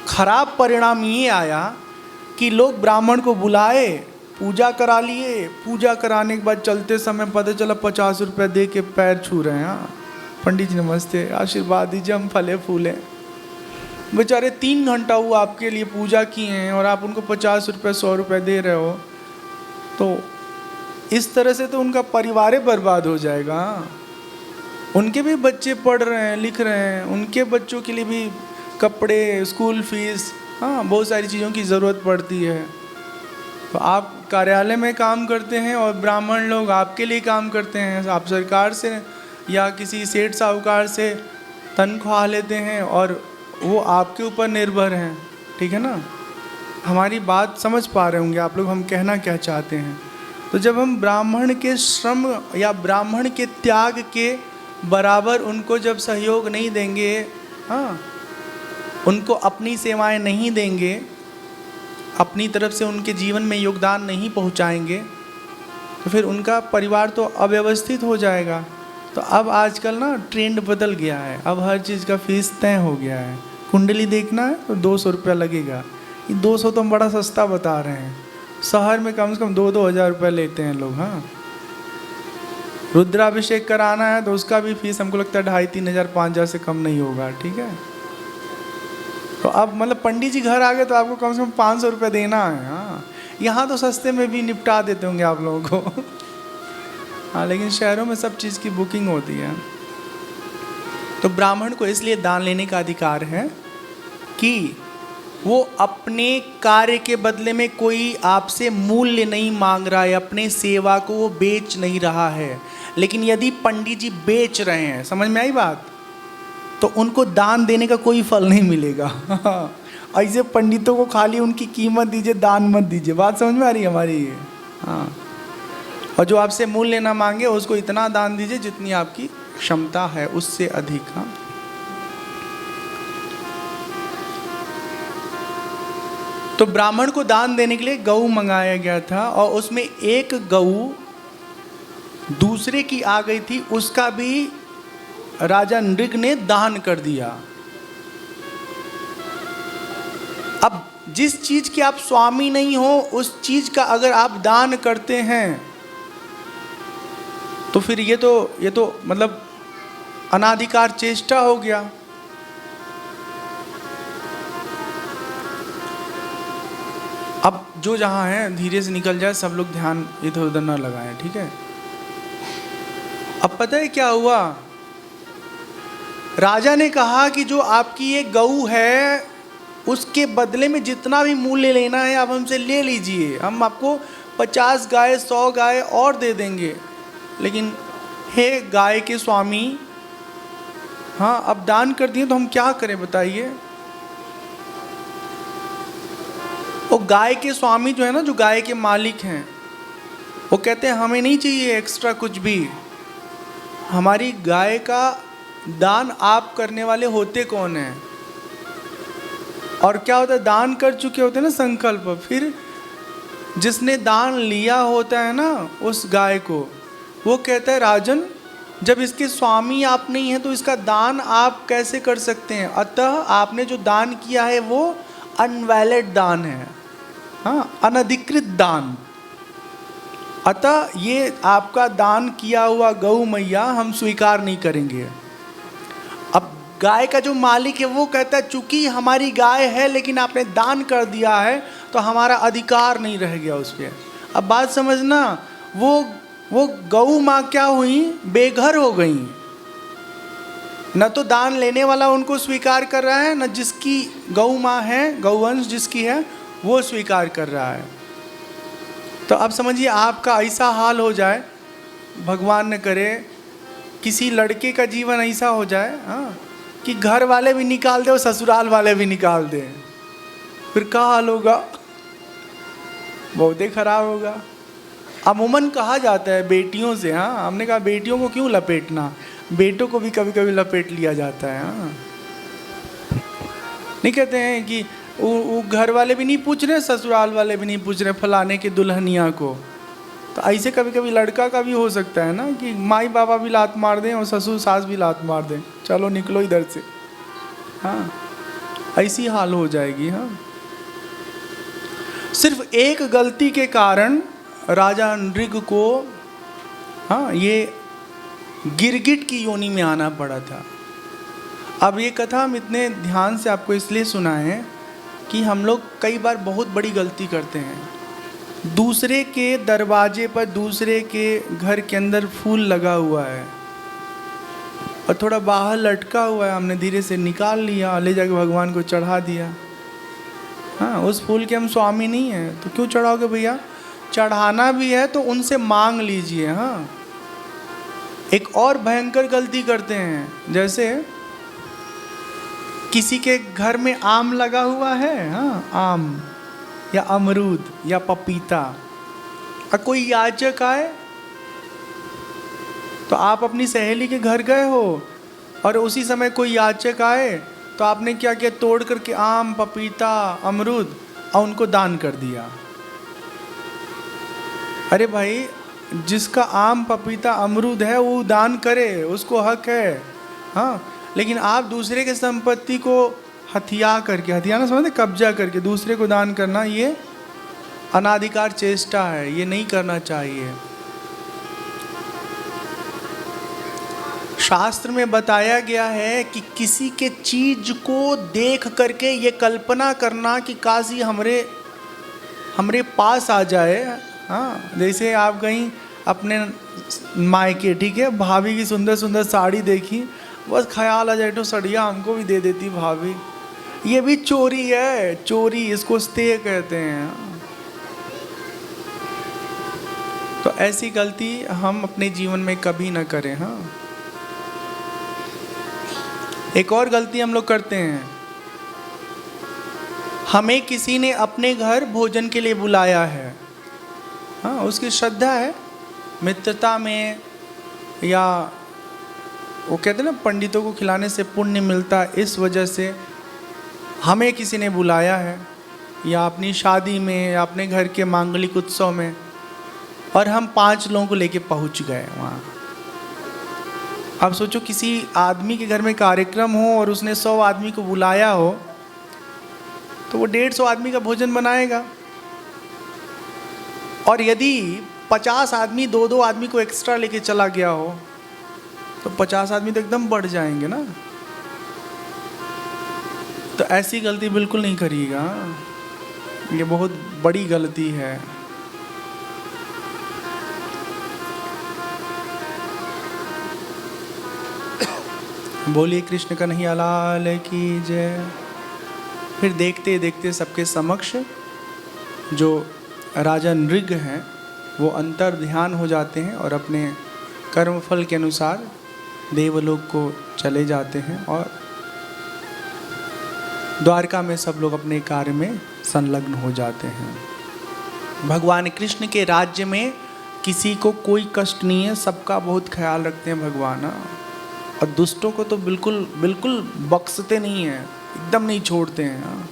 खराब परिणाम ये आया कि लोग ब्राह्मण को बुलाए, पूजा करा लिए, पूजा कराने के बाद चलते समय पता चला 50 रुपये दे के पैर छू रहे हैं। हाँ पंडित जी नमस्ते, आशीर्वाद दीजिए, हम फले फूले। बेचारे 3 घंटा हुआ आपके लिए पूजा किए हैं और आप उनको 50 रुपये 100 रुपये दे रहे हो, तो इस तरह से तो उनका परिवार बर्बाद हो जाएगा। उनके भी बच्चे पढ़ रहे हैं, लिख रहे हैं, उनके बच्चों के लिए भी कपड़े, स्कूल फीस, हाँ बहुत सारी चीज़ों की ज़रूरत पड़ती है। तो आप कार्यालय में काम करते हैं और ब्राह्मण लोग आपके लिए काम करते हैं, आप सरकार से या किसी सेठ साहूकार से तनख्वाह लेते हैं और वो आपके ऊपर निर्भर हैं, ठीक है ना। हमारी बात समझ पा रहे होंगे आप लोग, हम कहना क्या चाहते हैं। तो जब हम ब्राह्मण के श्रम या ब्राह्मण के त्याग के बराबर उनको जब सहयोग नहीं देंगे, हाँ, उनको अपनी सेवाएं नहीं देंगे, अपनी तरफ से उनके जीवन में योगदान नहीं पहुंचाएंगे, तो फिर उनका परिवार तो अव्यवस्थित हो जाएगा। तो अब आजकल ना ट्रेंड बदल गया है, अब हर चीज़ का फीस तय हो गया है। कुंडली देखना है तो 200 रुपया लगेगा, ये 200 तो हम बड़ा सस्ता बता रहे हैं, शहर में कम से कम 2-2 हज़ार रुपये लेते हैं लोग। हाँ, रुद्राभिषेक कराना है तो उसका भी फीस हमको लगता है 2,500-3,000 5,000 से कम नहीं होगा, ठीक है। तो अब मतलब पंडित जी घर आ गए तो आपको कम से कम 500 रुपये देना है। हाँ, यहाँ तो सस्ते में भी निपटा देते होंगे आप लोगों को। हाँ, लेकिन शहरों में सब चीज़ की बुकिंग होती है। तो ब्राह्मण को इसलिए दान लेने का अधिकार है कि वो अपने कार्य के बदले में कोई आपसे मूल्य नहीं मांग रहा है, अपने सेवा को वो बेच नहीं रहा है। लेकिन यदि पंडित जी बेच रहे हैं, समझ में आई बात, तो उनको दान देने का कोई फल नहीं मिलेगा। ऐसे पंडितों को खाली उनकी कीमत दीजिए, दान मत दीजिए। बात समझ में आ रही है हमारी? हाँ, और जो आपसे मूल्य ना मांगे उसको इतना दान दीजिए जितनी आपकी क्षमता है, उससे अधिक। हाँ, तो ब्राह्मण को दान देने के लिए गऊ मंगाया गया था और उसमें एक गऊ दूसरे की आ गई थी, उसका भी राजा नृग ने दान कर दिया। अब जिस चीज के आप स्वामी नहीं हो, उस चीज का अगर आप दान करते हैं तो फिर ये तो मतलब अनाधिकार चेष्टा हो गया। अब जो जहां है धीरे से निकल जाए, सब लोग ध्यान इधर उधर न लगाएं, ठीक है। अब पता है क्या हुआ, राजा ने कहा कि जो आपकी ये गऊ है उसके बदले में जितना भी मूल्य लेना है आप हमसे ले लीजिए, हम आपको 50 गाय 100 गाय और दे देंगे। लेकिन हे गाय के स्वामी, हाँ अब दान कर दिए तो हम क्या करें बताइए। वो गाय के स्वामी जो है ना, जो गाय के मालिक हैं, वो कहते हैं हमें नहीं चाहिए एक्स्ट्रा कुछ भी, हमारी गाय का दान आप करने वाले होते कौन हैं। और क्या होता है, दान कर चुके होते हैं ना संकल्प, फिर जिसने दान लिया होता है ना उस गाय को, वो कहता है राजन जब इसके स्वामी आप नहीं हैं तो इसका दान आप कैसे कर सकते हैं, अतः आपने जो दान किया है वो अनवैलिड दान है, हाँ अनधिकृत दान। अतः ये आपका दान किया हुआ गौ मैया हम स्वीकार नहीं करेंगे। अब गाय का जो मालिक है वो कहता है चूंकि हमारी गाय है लेकिन आपने दान कर दिया है तो हमारा अधिकार नहीं रह गया उस पर। अब बात समझना, वो गौ माँ क्या हुई, बेघर हो गई। न तो दान लेने वाला उनको स्वीकार कर रहा है, न जिसकी गौ माँ है, गौवंश जिसकी है वो स्वीकार कर रहा है। तो अब समझिए आपका ऐसा हाल हो जाए, भगवान न करे किसी लड़के का जीवन ऐसा हो जाए, हाँ कि घर वाले भी निकाल दे और ससुराल वाले भी निकाल दे, फिर क्या हाल होगा, बहुत ही खराब होगा। अमूमन कहा जाता है बेटियों से, हाँ हमने कहा बेटियों को क्यों लपेटना, बेटों को भी कभी कभी लपेट लिया जाता है। हाँ नहीं कहते हैं कि वो घर वाले भी नहीं पूछ रहे, ससुराल वाले भी नहीं पूछ रहे फलाने के दुल्हनिया को। तो ऐसे कभी कभी लड़का का भी हो सकता है ना कि माई बाबा भी लात मार दें और ससुर सास भी लात मार दें, चलो निकलो इधर से, हाँ ऐसी हाल हो जाएगी। हाँ सिर्फ एक गलती के कारण राजा नृग को, हाँ ये गिरगिट की योनि में आना पड़ा था। अब ये कथा हम इतने ध्यान से आपको इसलिए सुनाएं कि हम लोग कई बार बहुत बड़ी गलती करते हैं। दूसरे के दरवाजे पर, दूसरे के घर के अंदर फूल लगा हुआ है और थोड़ा बाहर लटका हुआ है, हमने धीरे से निकाल लिया, ले जाके भगवान को चढ़ा दिया। हाँ उस फूल के हम स्वामी नहीं हैं तो क्यों चढ़ाओगे भैया, चढ़ाना भी है तो उनसे मांग लीजिए। हाँ एक और भयंकर गलती करते हैं, जैसे किसी के घर में आम लगा हुआ है, हाँ आम या अमरूद या पपीता, और कोई याचक आए तो आप अपनी सहेली के घर गए हो और उसी समय कोई याचक आए तो आपने क्या किया, तोड़ करके आम पपीता अमरूद और उनको दान कर दिया। अरे भाई जिसका आम पपीता अमरूद है वो दान करे, उसको हक है, हाँ लेकिन आप दूसरे के संपत्ति को हथिया करके, हथियाना समझते, कब्जा करके दूसरे को दान करना, ये अनाधिकार चेष्टा है, ये नहीं करना चाहिए। शास्त्र में बताया गया है कि किसी के चीज को देख करके ये कल्पना करना कि काश ये हमरे पास आ जाए। हाँ जैसे आप कहीं अपने मायके, ठीक है, भाभी की सुंदर सुंदर साड़ी देखी, बस ख्याल आ जाए तो सड़िया हमको भी दे देती भाभी, ये भी चोरी है, चोरी, इसको स्तेय कहते हैं। तो ऐसी गलती हम अपने जीवन में कभी ना करें। हाँ एक और गलती हम लोग करते हैं, हमें किसी ने अपने घर भोजन के लिए बुलाया है, हाँ उसकी श्रद्धा है, मित्रता में, या वो कहते हैं ना पंडितों को खिलाने से पुण्य मिलता है, इस वजह से हमें किसी ने बुलाया है, या अपनी शादी में या अपने घर के मांगलिक उत्सव में, और हम 5 लोगों को लेके पहुंच गए वहाँ। अब सोचो किसी आदमी के घर में कार्यक्रम हो और उसने 100 आदमी को बुलाया हो तो वो 150 आदमी का भोजन बनाएगा, और यदि 50 आदमी 2-2 आदमी को एक्स्ट्रा लेके चला गया हो तो 50 आदमी तो एकदम बढ़ जाएंगे ना। तो ऐसी गलती बिल्कुल नहीं करिएगा, ये बहुत बड़ी गलती है। बोलिए कृष्ण कन्हैया लाल की जय। फिर देखते देखते सबके समक्ष जो राजा नृग हैं वो अंतर ध्यान हो जाते हैं और अपने कर्मफल के अनुसार देवलोक को चले जाते हैं और द्वारका में सब लोग अपने कार्य में संलग्न हो जाते हैं। भगवान कृष्ण के राज्य में किसी को कोई कष्ट नहीं है, सबका बहुत ख्याल रखते हैं भगवान। और दुष्टों को तो बिल्कुल बिल्कुल बख्शते नहीं हैं, एकदम नहीं छोड़ते हैं।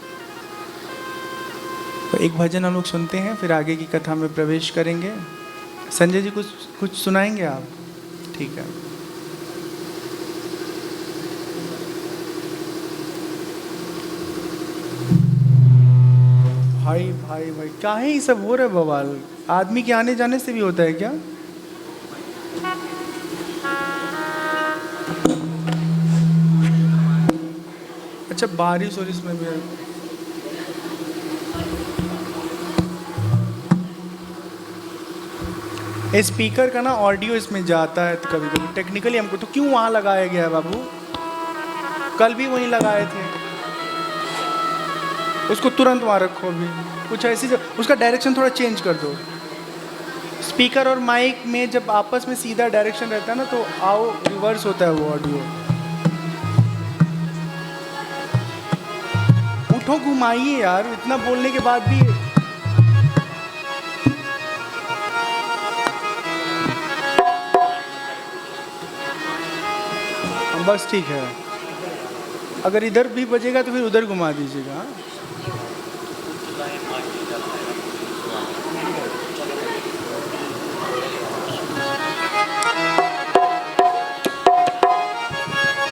तो एक भजन हम लोग सुनते हैं, फिर आगे की कथा में प्रवेश करेंगे। संजय जी कुछ सुनाएंगे आप? ठीक है। भाई भाई भाई क्या है ये सब हो रहा है बवाल? आदमी के आने जाने से भी होता है क्या? अच्छा बारिश और इसमें भी है। स्पीकर का ना ऑडियो इसमें जाता है तो कभी कभी टेक्निकली हमको तो क्यों वहां लगाया गया है बाबू? कल भी वहीं लगाए थे, उसको तुरंत वहां रखो। अभी कुछ ऐसी उसका डायरेक्शन थोड़ा चेंज कर दो। स्पीकर और माइक में जब आपस में सीधा डायरेक्शन रहता है ना तो आओ रिवर्स होता है वो ऑडियो। उठो घुमाइए यार, इतना बोलने के बाद भी। बस ठीक है, अगर इधर भी बजेगा तो फिर उधर घुमा दीजिएगा।